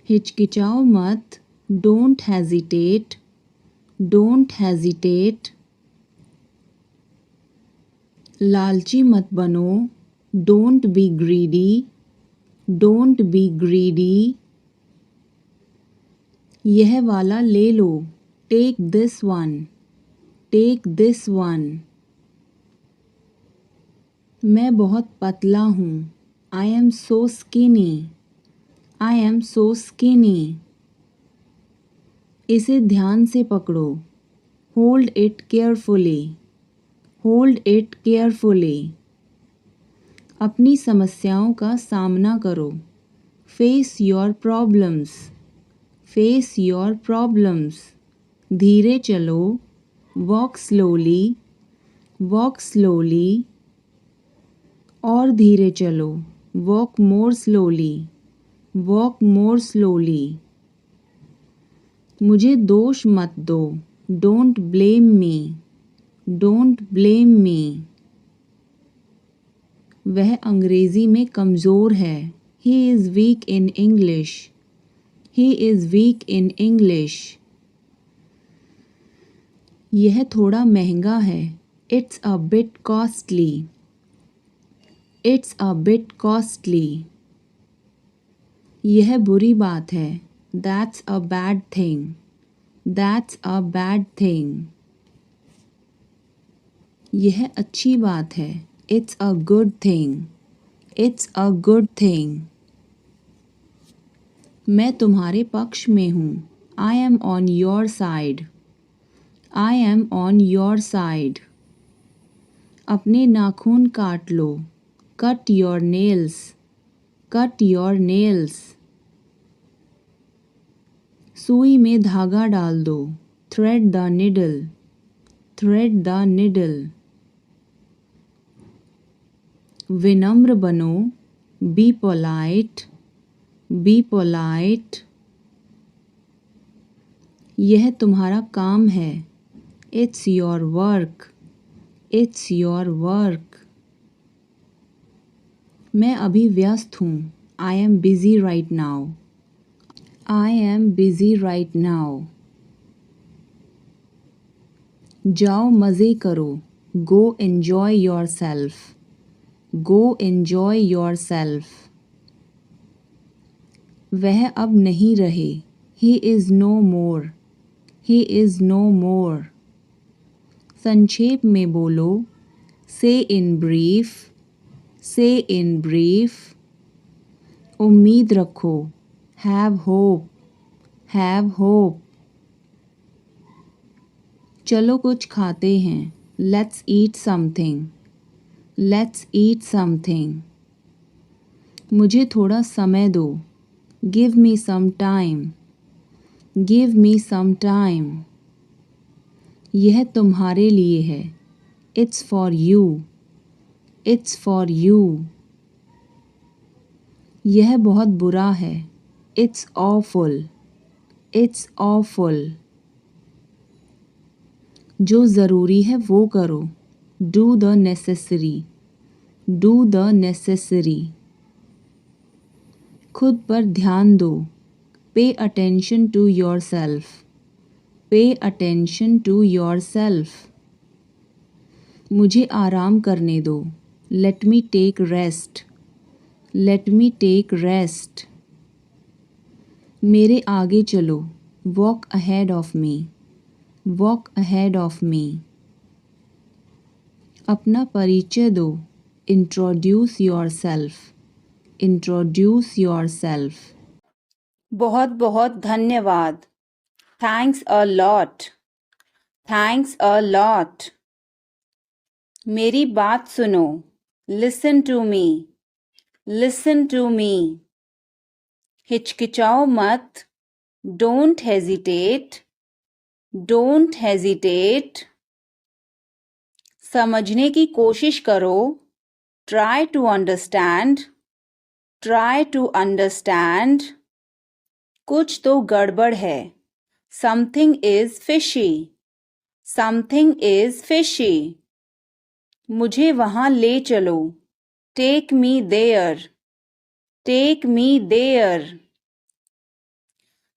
S1: हिचकिचाओ मत, डोंट हेजिटेट, डोंट हेजिटेट। लालची मत बनो, don't be greedy, don't be greedy. यह वाला ले लो, take this one, take this one. मैं बहुत पतला हूँ, I am so skinny, I am so skinny. इसे ध्यान से पकड़ो, hold it carefully, hold it carefully. अपनी समस्याओं का सामना करो, face your problems, face your problems. धीरे चलो, वॉक स्लोली, वॉक स्लोली। और धीरे चलो, वॉक मोर स्लोली, वॉक मोर स्लोली। मुझे दोष मत दो, don't blame me, don't blame me. वह अंग्रेजी में कमज़ोर है। He is week in English. He is week in English. यह थोड़ा महंगा है। It's a bit costly. It's a bit costly. यह बुरी बात है। That's a bad thing. That's a bad thing. यह अच्छी बात है। It's a good thing. It's a good thing. मैं तुम्हारे पक्ष में हूँ। I am on your side. I am on your side. अपने नाखून काट लो। Cut your nails. Cut your nails. सुई में धागा डाल दो। Thread the needle. Thread the needle. विनम्र बनो। Be polite. Be polite. यह तुम्हारा काम है। It's your work. It's your work. मैं अभी व्यस्त हूँ। I am busy right now. I am busy right now. जाओ मज़े करो। Go enjoy yourself. Go enjoy yourself. वह अब नहीं रहे। He is no more. He is no more. संक्षेप में बोलो। से इन ब्रीफ। से इन ब्रीफ। उम्मीद रखो। Have hope. Have hope. चलो कुछ खाते हैं। Let's eat something. Let's eat something. मुझे थोड़ा समय दो। Give me some time. Give me some time. यह तुम्हारे लिए है। It's for you. It's for you. यह बहुत बुरा है। It's awful. It's awful. जो ज़रूरी है वो करो। Do the necessary. Do the necessary. खुद पर ध्यान दो। Pay attention to yourself. Pay attention to yourself. मुझे आराम करने दो। Let me take rest. Let me take rest. मेरे आगे चलो। Walk ahead of me. Walk ahead of me. अपना परिचय दो। Introduce yourself. Introduce yourself. बहुत बहुत धन्यवाद। Thanks a lot. Thanks a lot. मेरी बात सुनो। Listen to me. Listen to me. हिचकिचाओ मत। Don't hesitate. Don't hesitate. समझने की कोशिश करो। Try to understand. Try to understand. कुछ तो गड़बड़ है। Something is fishy. Something is fishy. मुझे वहां ले चलो। Take me there. Take me there.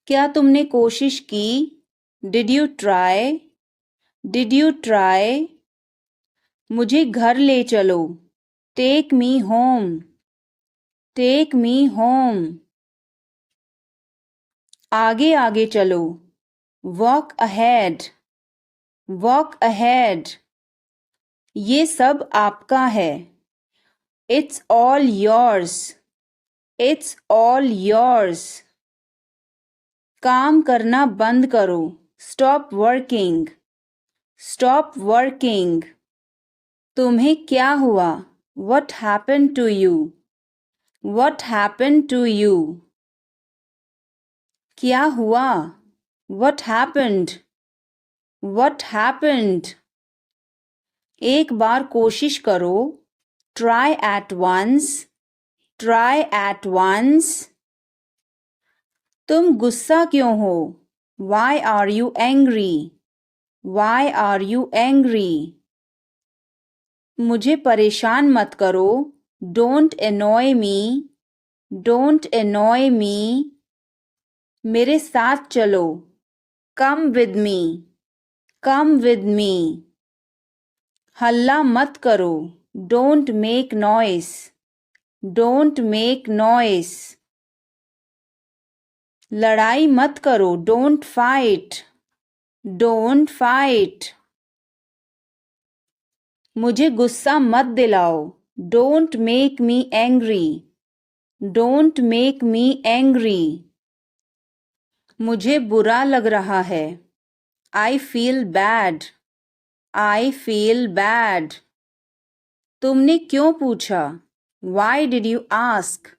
S1: क्या तुमने कोशिश की? Did you try? Did you try? मुझे घर ले चलो। Take me home. Take me home. आगे आगे चलो। Walk ahead. Walk ahead. ये सब आपका है। It's all yours. It's all yours. काम करना बंद करो। Stop working. Stop working. तुम्हें क्या हुआ? What happened to you? What happened to you? क्या हुआ? What happened? What happened? एक बार कोशिश करो। Try at once. Try at once. तुम गुस्सा क्यों हो? Why are you angry? Why are you angry? मुझे परेशान मत करो. Don't annoy me. Don't annoy me. मेरे साथ चलो. Come with me. Come with me. हल्ला मत करो. Don't make noise. Don't make noise. लड़ाई मत करो. Don't fight. Don't fight. मुझे गुस्सा मत दिलाओ. Don't make me angry. Don't make me angry. मुझे बुरा लग रहा है. I feel bad. I feel bad. तुमने क्यों पूछा? Why did you ask?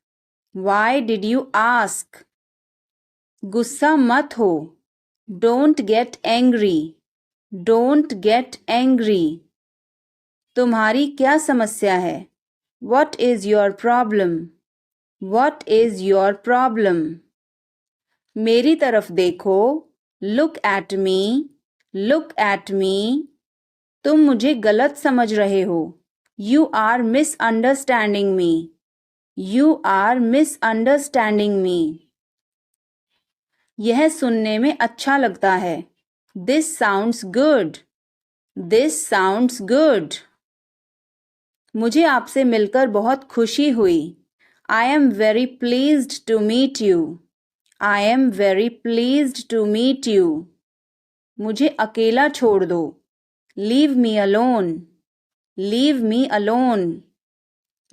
S1: Why did you ask? गुस्सा मत हो. Don't get angry. Don't get angry. तुम्हारी क्या समस्या है? What is your problem? What is your problem? मेरी तरफ देखो. Look at me. Look at me. तुम मुझे गलत समझ रहे हो. You are misunderstanding me. You are misunderstanding me. यह सुनने में अच्छा लगता है. This sounds good. This sounds good. मुझे आपसे मिलकर बहुत खुशी हुई. I am very pleased to meet you. I am very pleased to meet you. मुझे अकेला छोड़ दो. Leave me alone. Leave me alone.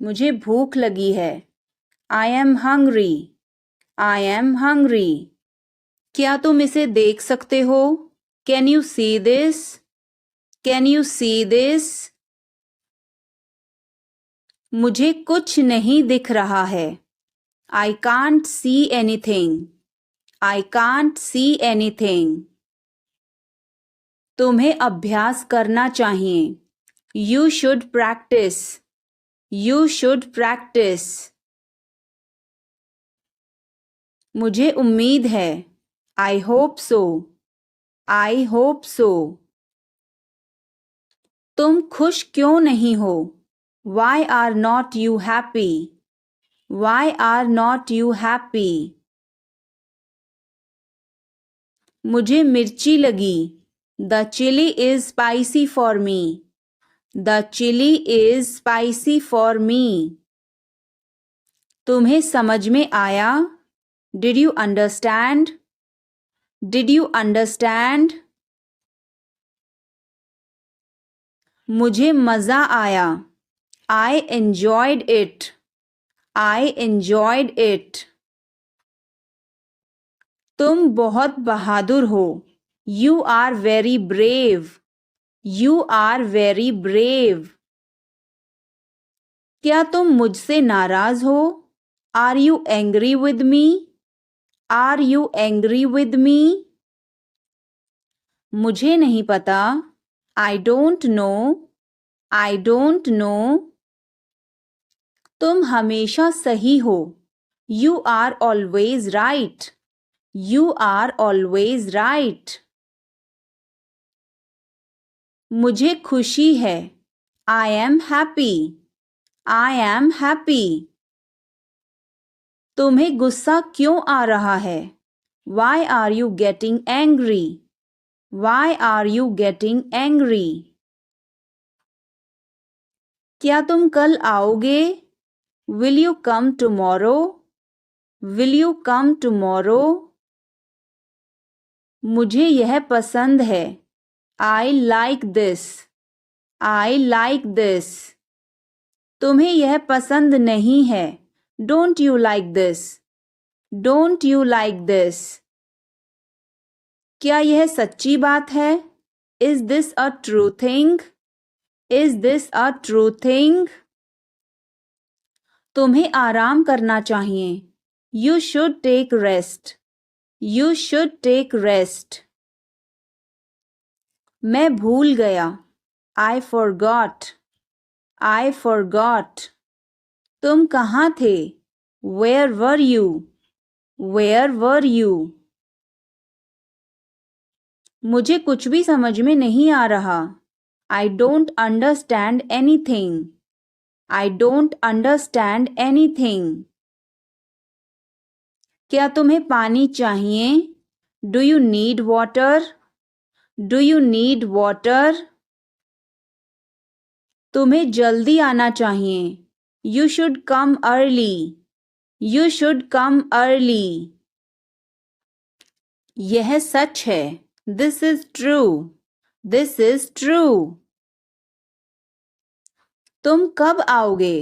S1: मुझे भूख लगी है. I am hungry. I am hungry. क्या तुम इसे देख सकते हो? Can you see this? Can you see this? मुझे कुछ नहीं दिख रहा है. I can't see anything. I can't see anything. तुम्हें अभ्यास करना चाहिए. You should practice. You should practice. मुझे उम्मीद है. I hope so. I hope so. तुम खुश क्यों नहीं हो? Why are not you happy? Why are not you happy? मुझे मिर्ची लगी. The chili is spicy for me. The chili is spicy for me. तुम्हें समझ में आया? Did you understand? Did you understand? मुझे मज़ा आया. I enjoyed it. I enjoyed it. तुम बहुत बहादुर हो. You are very brave. You are very brave. क्या तुम मुझसे नाराज हो? Are you angry with me? Are you angry with me? मुझे नहीं पता. I don't know. I don't know. तुम हमेशा सही हो. You are always right. You are always right. मुझे खुशी है. I am happy. I am happy. तुम्हें गुस्सा क्यों आ रहा है? Why are you getting angry? Why are you getting angry? क्या तुम कल आओगे? Will you come tomorrow? Will you come tomorrow? मुझे यह पसंद है. I like this. I like this. तुम्हें यह पसंद नहीं है. Don't you like this? Don't you like this? क्या यह सच्ची बात है? Is this a true thing? Is this a true thing? तुम्हें आराम करना चाहिए. You should take rest. You should take rest. मैं भूल गया. I forgot. I forgot. तुम कहाँ थे? Where were you? Where were you? मुझे कुछ भी समझ में नहीं आ रहा. I don't understand anything. I don't understand anything. क्या तुम्हें पानी चाहिए? Do you need water? Do you need water? तुम्हें जल्दी आना चाहिए. You should come early. You should come early. यह सच है. This is true. This is true. तुम कब आओगे?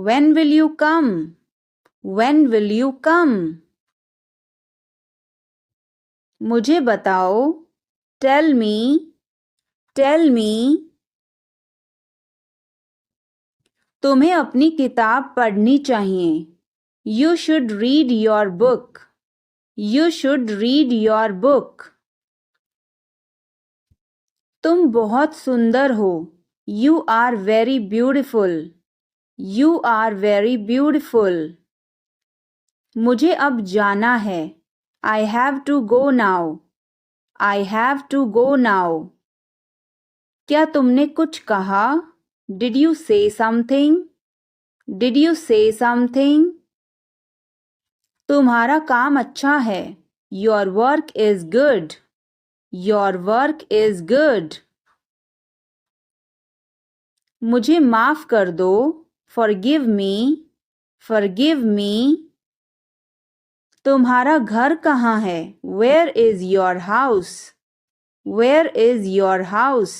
S1: When will you come? When will you come? मुझे बताओ. Tell me. Tell me. तुम्हें अपनी किताब पढ़नी चाहिए. You should read your book. You should read your book. तुम बहुत सुंदर हो. You are very beautiful. You are very beautiful. मुझे अब जाना है. I have to go now. I have to go now. क्या तुमने कुछ कहा? Did you say something? Did you say something? तुम्हारा काम अच्छा है. Your work is good. Your work is good. मुझे माफ कर दो. Forgive me. Forgive me. तुम्हारा घर कहाँ है? Where is your house? Where is your house?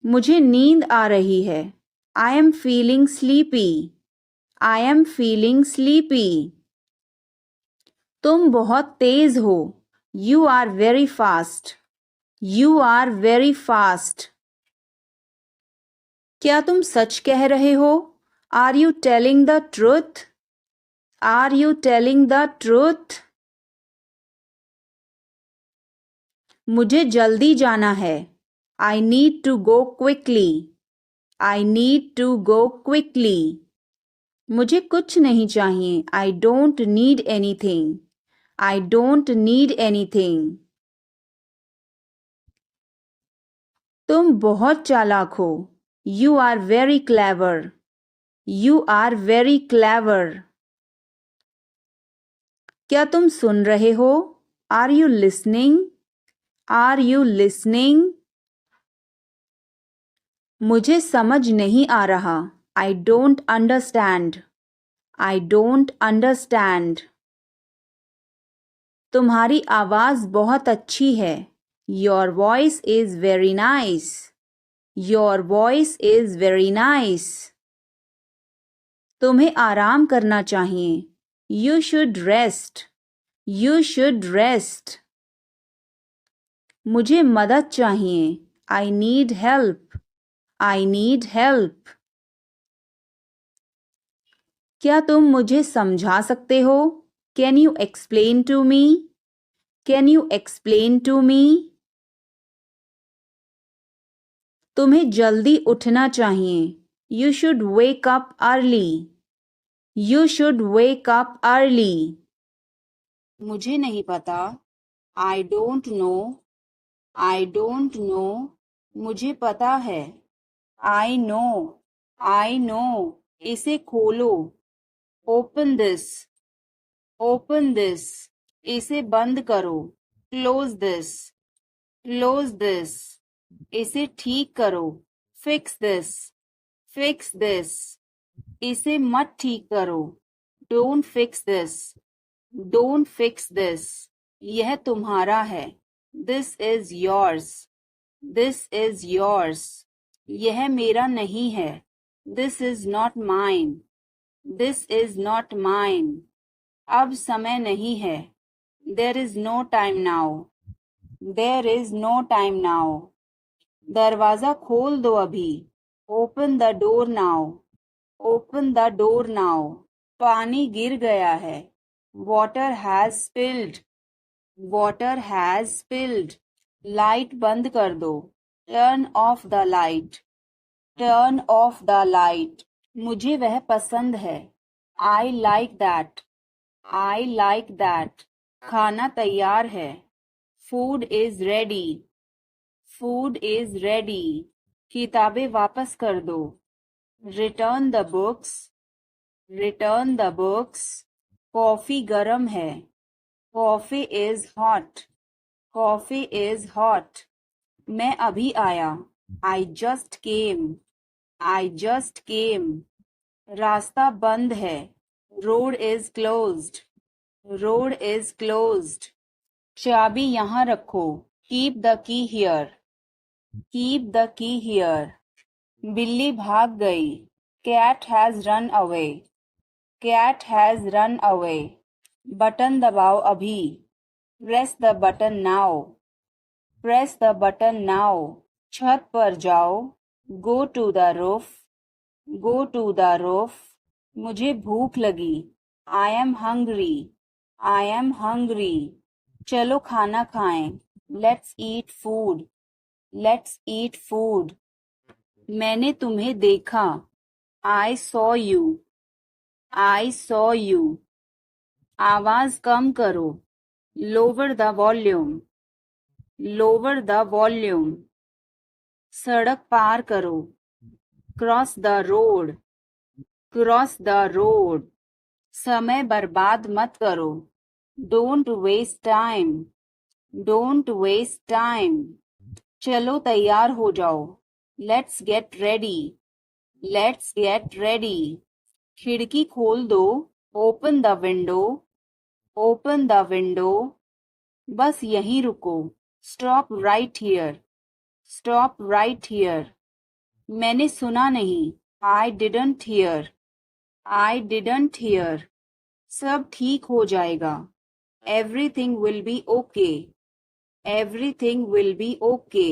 S1: मुझे नींद आ रही है. I am feeling sleepy. I am feeling sleepy. तुम बहुत तेज हो. You are very fast. You are very fast. क्या तुम सच कह रहे हो? Are you telling the truth? Are you telling the truth? मुझे जल्दी जाना है. I need to go quickly. I need to go quickly. मुझे कुछ नहीं चाहिए. I don't need anything. I don't need anything. तुम बहुत चालाक हो. You are very clever. You are very clever. क्या तुम सुन रहे हो? Are you listening? Are you listening? मुझे समझ नहीं आ रहा. I don't understand. I don't understand. तुम्हारी आवाज़ बहुत अच्छी है. Your voice is very nice. Your voice is very nice. तुम्हें आराम करना चाहिए. You should rest. You should rest. मुझे मदद चाहिए. I need help. I need help. क्या तुम मुझे समझा सकते हो? Can you explain to me? Can you explain to me? तुम्हें जल्दी उठना चाहिए. You should wake up early. You should wake up early. मुझे नहीं पता. I don't know. I don't know. मुझे पता है. I know. I know. इसे खोलो. Open this. Open this. इसे बंद करो. Close this. Close this. इसे ठीक करो. Fix this. Fix this. इसे मत ठीक करो. Don't fix this. Don't fix this. यह तुम्हारा है. This is yours. This is yours. यह मेरा नहीं है. This is not mine. This is not mine. अब समय नहीं है. There is no time now. There is no time now. दरवाजा खोल दो अभी. Open the door now. Open the door now. पानी गिर गया है. Water has spilled. Water has spilled. Light बंद कर दो. Turn off the light. Turn off the light. मुझे वह पसंद है. I like that. I like that. खाना तैयार है. Food is ready. Food is ready. किताबें वापस कर दो। Return the books. Return the books. Coffee गर्म है। Coffee is hot. Coffee is hot. मैं अभी आया। I just came. I just came. रास्ता बंद है। Road is closed. Road is closed. चाबी यहाँ रखो। Keep the key here. Keep the key here. बिल्ली भाग गई। Cat has run away. Cat has run away. Button दबाओ अभी। Press the button now. Press the button now. छत पर जाओ। Go to the roof. Go to the roof. मुझे भूख लगी। I am hungry. I am hungry. चलो खाना खाएं। Let's eat food. Let's eat food. मैंने तुम्हें देखा। I saw you. I saw you. आवाज कम करो। Lower the volume. Lower the volume. सड़क पार करो। Cross the road. Cross the road. समय बर्बाद मत करो। Don't waste time. Don't waste time. चलो तैयार हो जाओ। Let's get ready. Let's get ready. खिड़की खोल दो। Open the window. Open the window. बस यहीं रुको। Stop right here. Stop right here. मैंने सुना नहीं। I didn't hear. I didn't hear. सब ठीक हो जाएगा। Everything will be okay. Everything will be okay.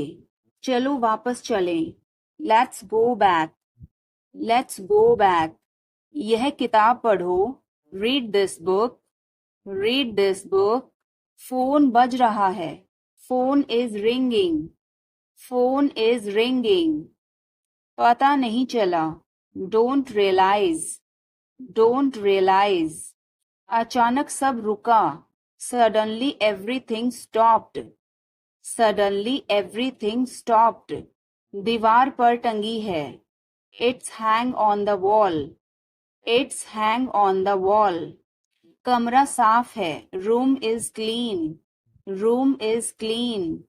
S1: चलो वापस चलें। Let's go back. Let's go back. यह किताब पढ़ो। Read this book. Read this book. Phone बज रहा है। Phone is ringing. Phone is ringing. पता नहीं चला। Don't realise. Don't realise. अचानक सब रुका। Suddenly everything stopped. Suddenly everything stopped. दीवार पर टंगी है। It's hang on the wall. It's hang on the wall. कमरा साफ है। Room is clean. Room is clean.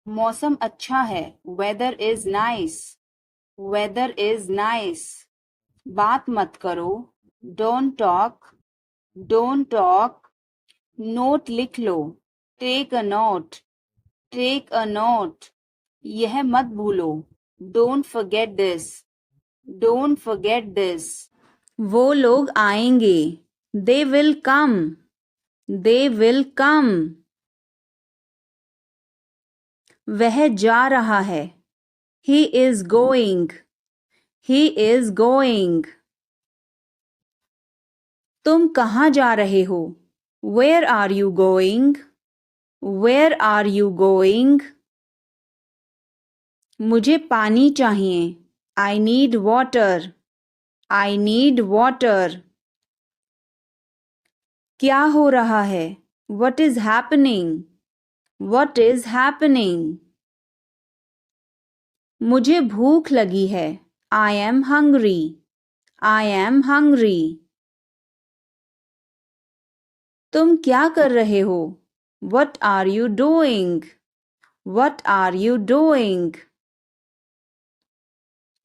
S1: मौसम अच्छा है। Weather is nice. Weather is nice. बात मत करो। Don't talk. Don't talk. Note लिख लो। Take a note. Take a note. यह मत भूलो। Don't forget this. Don't forget this. वो लोग आएंगे। They will come. They will come. वह जा रहा है। He is going. He is going. तुम कहाँ जा रहे हो? Where are you going? Where are you going? मुझे पानी चाहिए। I need water. I need water. क्या हो रहा है? What is happening? What is happening? मुझे भूख लगी है। I am hungry. I am hungry. तुम क्या कर रहे हो? What are you doing? What are you doing?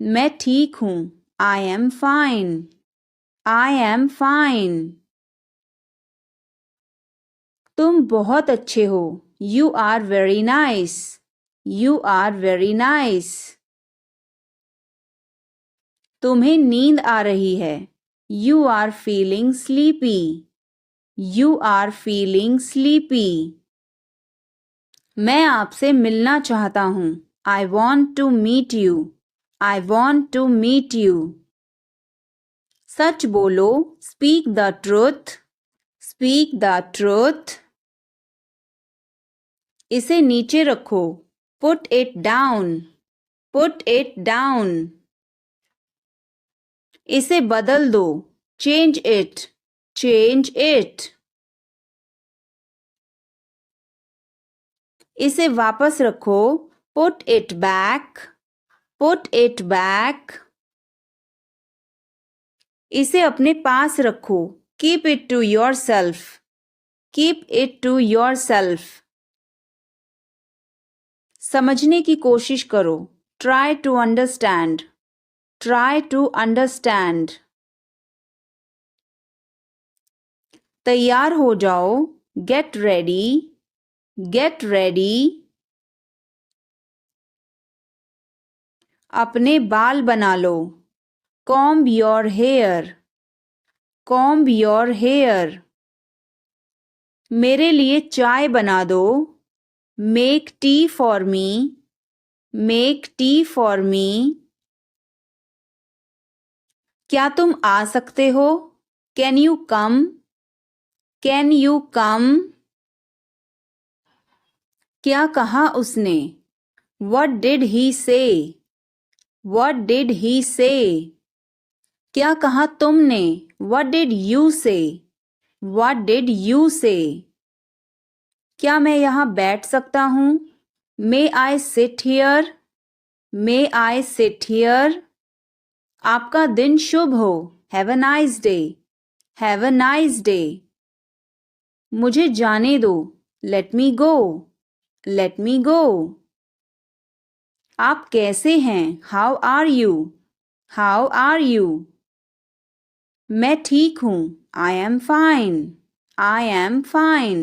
S1: मैं ठीक हूँ। I am fine. I am fine. तुम बहुत अच्छे हो। You are very nice. You are very nice. तुम्हें नींद आ रही है। You are feeling sleepy. You are feeling sleepy. मैं आपसे मिलना चाहता हूँ। I want to meet you. I want to meet you. सच बोलो। Speak the truth. Speak the truth. इसे नीचे रखो। Put it down. Put it down. इसे बदल दो। Change it. Change it. इसे वापस रखो। Put it back. Put it back. इसे अपने पास रखो. Keep it to yourself. Keep it to yourself. समझने की कोशिश करो. Try to understand. Try to understand. तैयार हो जाओ. Get ready. Get ready. अपने बाल बना लो. Comb your hair. Comb your hair. मेरे लिए चाय बना दो. Make tea for me. Make tea for me. क्या तुम आ सकते हो? Can you come? Can you come? क्या कहा उसने? What did he say? What did he say? क्या कहा तुमने? What did you say? What did you say? क्या मैं यहाँ बैठ सकता हूँ? May I sit here? May I sit here? आपका दिन शुभ हो. Have a nice day. Have a nice day. मुझे जाने दो. Let me go. Let me go. आप कैसे हैं? How are you? How are you? मैं ठीक हूँ. I am fine. I am fine.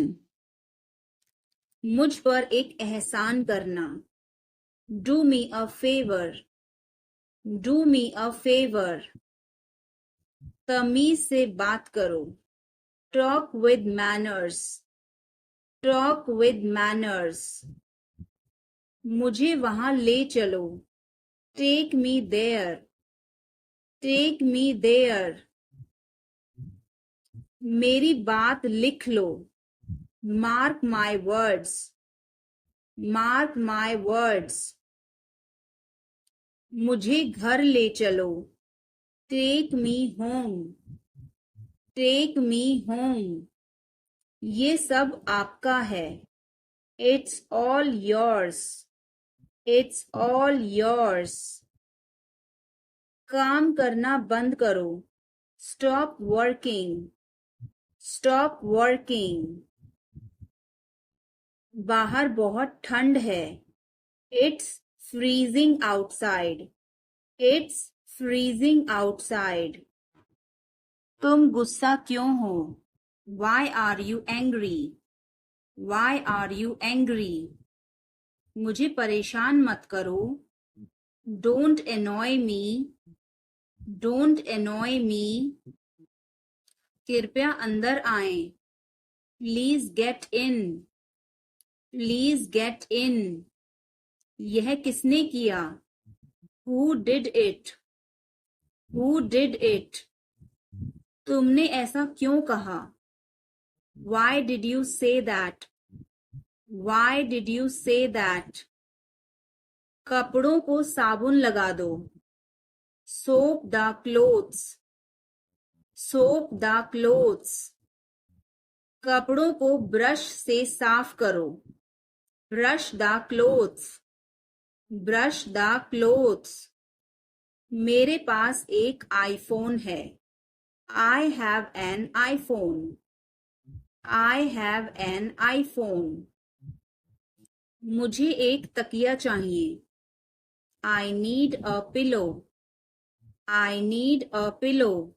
S1: मुझ पर एक एहसान करना. Do me a favor. Do me a favor. तमीज से बात करो. Talk with manners. Talk with manners. मुझे वहां ले चलो. Take me there. Take me there. मेरी बात लिख लो. Mark my words. Mark my words. मुझे घर ले चलो. Take me home. Take me home. ये सब आपका है. It's all yours. It's all yours. काम करना बंद करो. Stop working. Stop working. बाहर बहुत ठंड है. It's freezing outside. It's freezing outside. तुम गुस्सा क्यों हो? Why are you angry? Why are you angry? मुझे परेशान मत करो. Don't annoy me. Don't annoy me. कृपया अंदर आएं. Please get in. Please get in. यह किसने किया? Who did it? Who did it? तुमने ऐसा क्यों कहा? Why did you say that? Why did you say that? कपड़ों को साबुन लगा दो. Soap the clothes. Soap the clothes. कपड़ों को ब्रश से साफ करो. Brush the clothes. Brush the clothes. मेरे पास एक आईफोन है. I have an iPhone. I have an iPhone. मुझे एक तकिया चाहिए. I need a pillow. I need a pillow.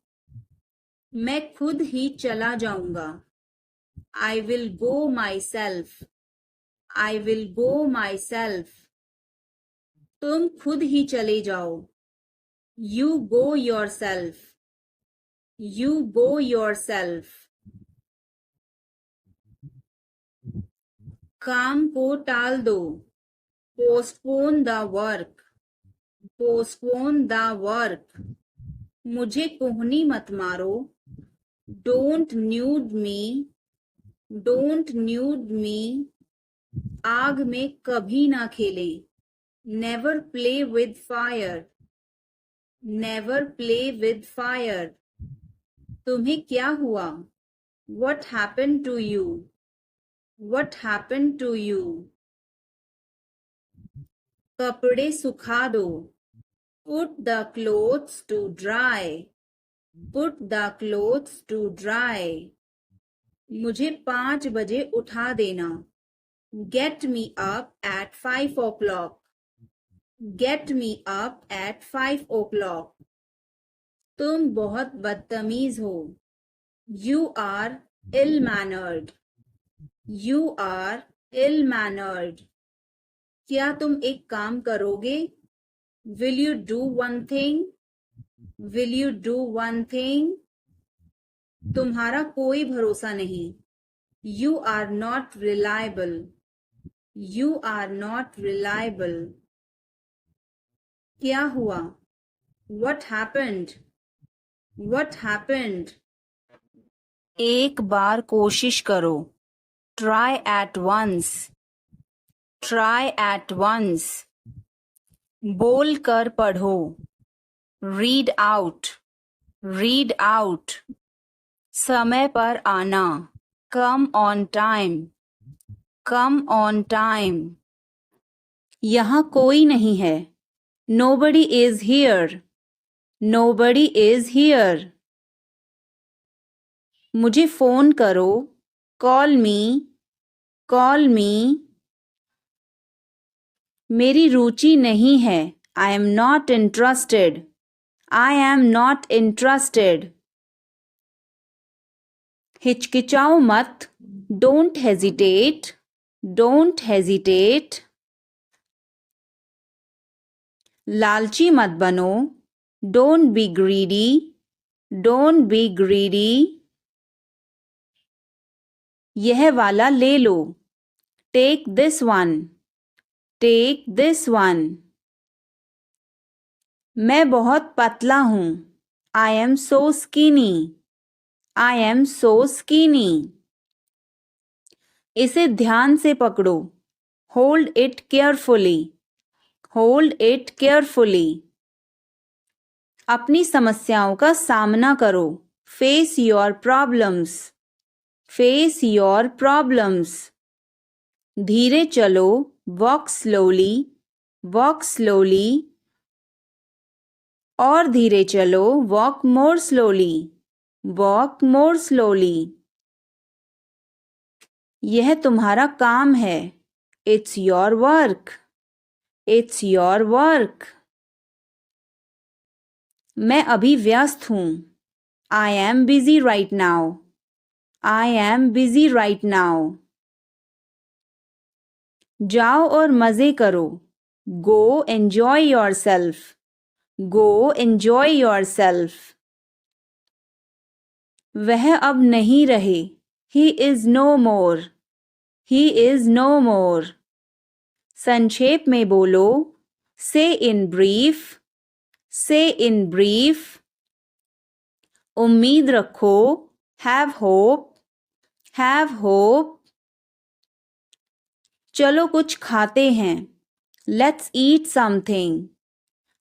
S1: मैं खुद ही चला जाऊंगा. I will go myself. I will go myself. तुम खुद ही चले जाओ. You go yourself. You go yourself. काम को टाल दो. Postpone the work. Postpone the work. मुझे कोहनी मत मारो. Don't nude me. Don't nude me. आग में कभी ना खेलें. Never play with fire. Never play with fire. तुम्हें क्या हुआ? What happened to you? What happened to you? कपड़े सुखा दो. Put the clothes to dry. Put the clothes to dry. मुझे 5 बजे उठा देना. Get me up at 5 o'clock. Get me up at 5 o'clock. तुम बहुत बदतमीज हो. You are ill-mannered. You are ill-mannered. क्या तुम एक काम करोगे? Will you do one thing? Will you do one thing? तुम्हारा कोई भरोसा नहीं. You are not reliable. You are not reliable. क्या हुआ? What happened? What happened? एक बार कोशिश करो. Try at once. Try at once. बोल कर पढ़ो. Read out. Read out. समय पर आना. Come on time. Come on time. यहाँ कोई नहीं है. Nobody is here. Nobody is here. मुझे फोन करो. Call me. Call me. मेरी रुचि नहीं है. I am not interested. I am not interested. हिचकिचाओ मत. Don't hesitate. Don't hesitate. लालची मत बनो. Don't be greedy. Don't be greedy. यह वाला ले लो. Take this one. Take this one. मैं बहुत पतला हूँ. I am so skinny. I am so skinny. इसे ध्यान से पकड़ो. Hold it carefully. Hold it carefully. अपनी समस्याओं का सामना करो. Face your problems. Face your problems. धीरे चलो. Walk slowly. Walk slowly. और धीरे चलो. Walk more slowly. Walk more slowly. यह तुम्हारा काम है. It's your work. It's your work. मैं अभी व्यस्त हूँ. I am busy right now. I am busy right now. जाओ और मजे करो. Go enjoy yourself. Go enjoy yourself. वह अब नहीं रहे. He is no more. He is no more. संक्षेप में बोलो. Say in brief. Say in brief. उम्मीद रखो. Have hope. Have hope. चलो कुछ खाते हैं. Let's eat something.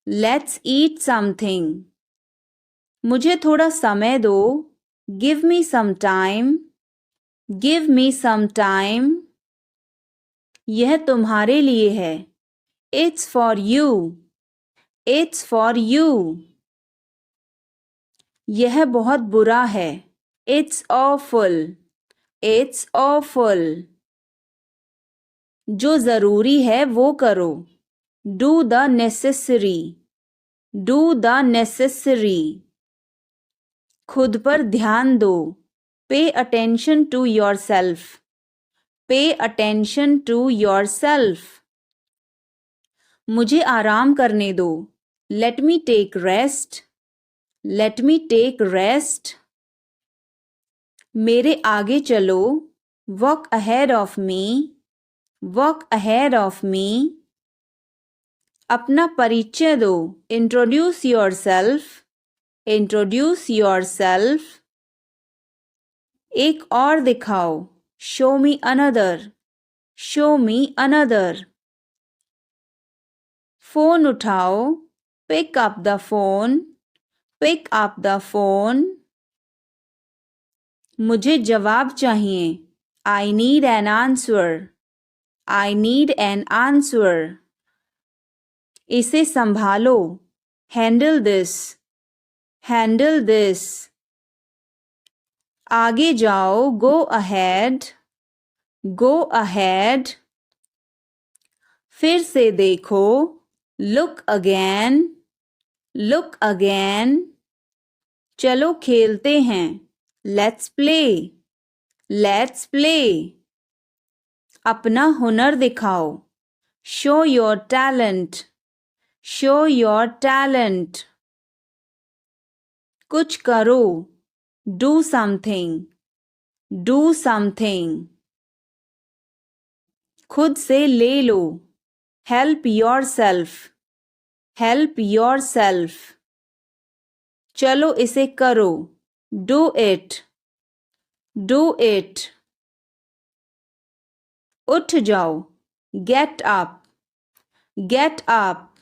S1: Let's eat something. मुझे थोड़ा समय दो. Give me some time. Give me some time. यह तुम्हारे लिए है. It's for you. It's for you. यह बहुत बुरा है. It's awful. It's awful. जो जरूरी है वो करो. Do the necessary. Do the necessary. खुद पर ध्यान दो. Pay attention to yourself. Pay attention to yourself. मुझे आराम करने दो. Let me take rest. Let me take rest. मेरे आगे चलो. Walk ahead of me. Walk ahead of me. अपना परिचय दो. Introduce yourself. Introduce yourself. एक और दिखाओ. Show me another. Show me another. Phone उठाओ. Pick up the phone. Pick up the phone. मुझे जवाब चाहिए. I need an answer. I need an answer. इसे संभालो, हैंडल दिस, हैंडल दिस। आगे जाओ, गो अहेड, गो अहेड। फिर से देखो, लुक अगेन, लुक अगेन। चलो खेलते हैं, लेट्स प्ले, लेट्स प्ले। अपना हुनर दिखाओ, show your talent, show your talent. कुछ करो, डू समथिंग, डू समथिंग। खुद से ले लो, help yourself, help yourself. चलो इसे करो, डू इट, डू इट। उठ जाओ, गेट अप, गेट अप।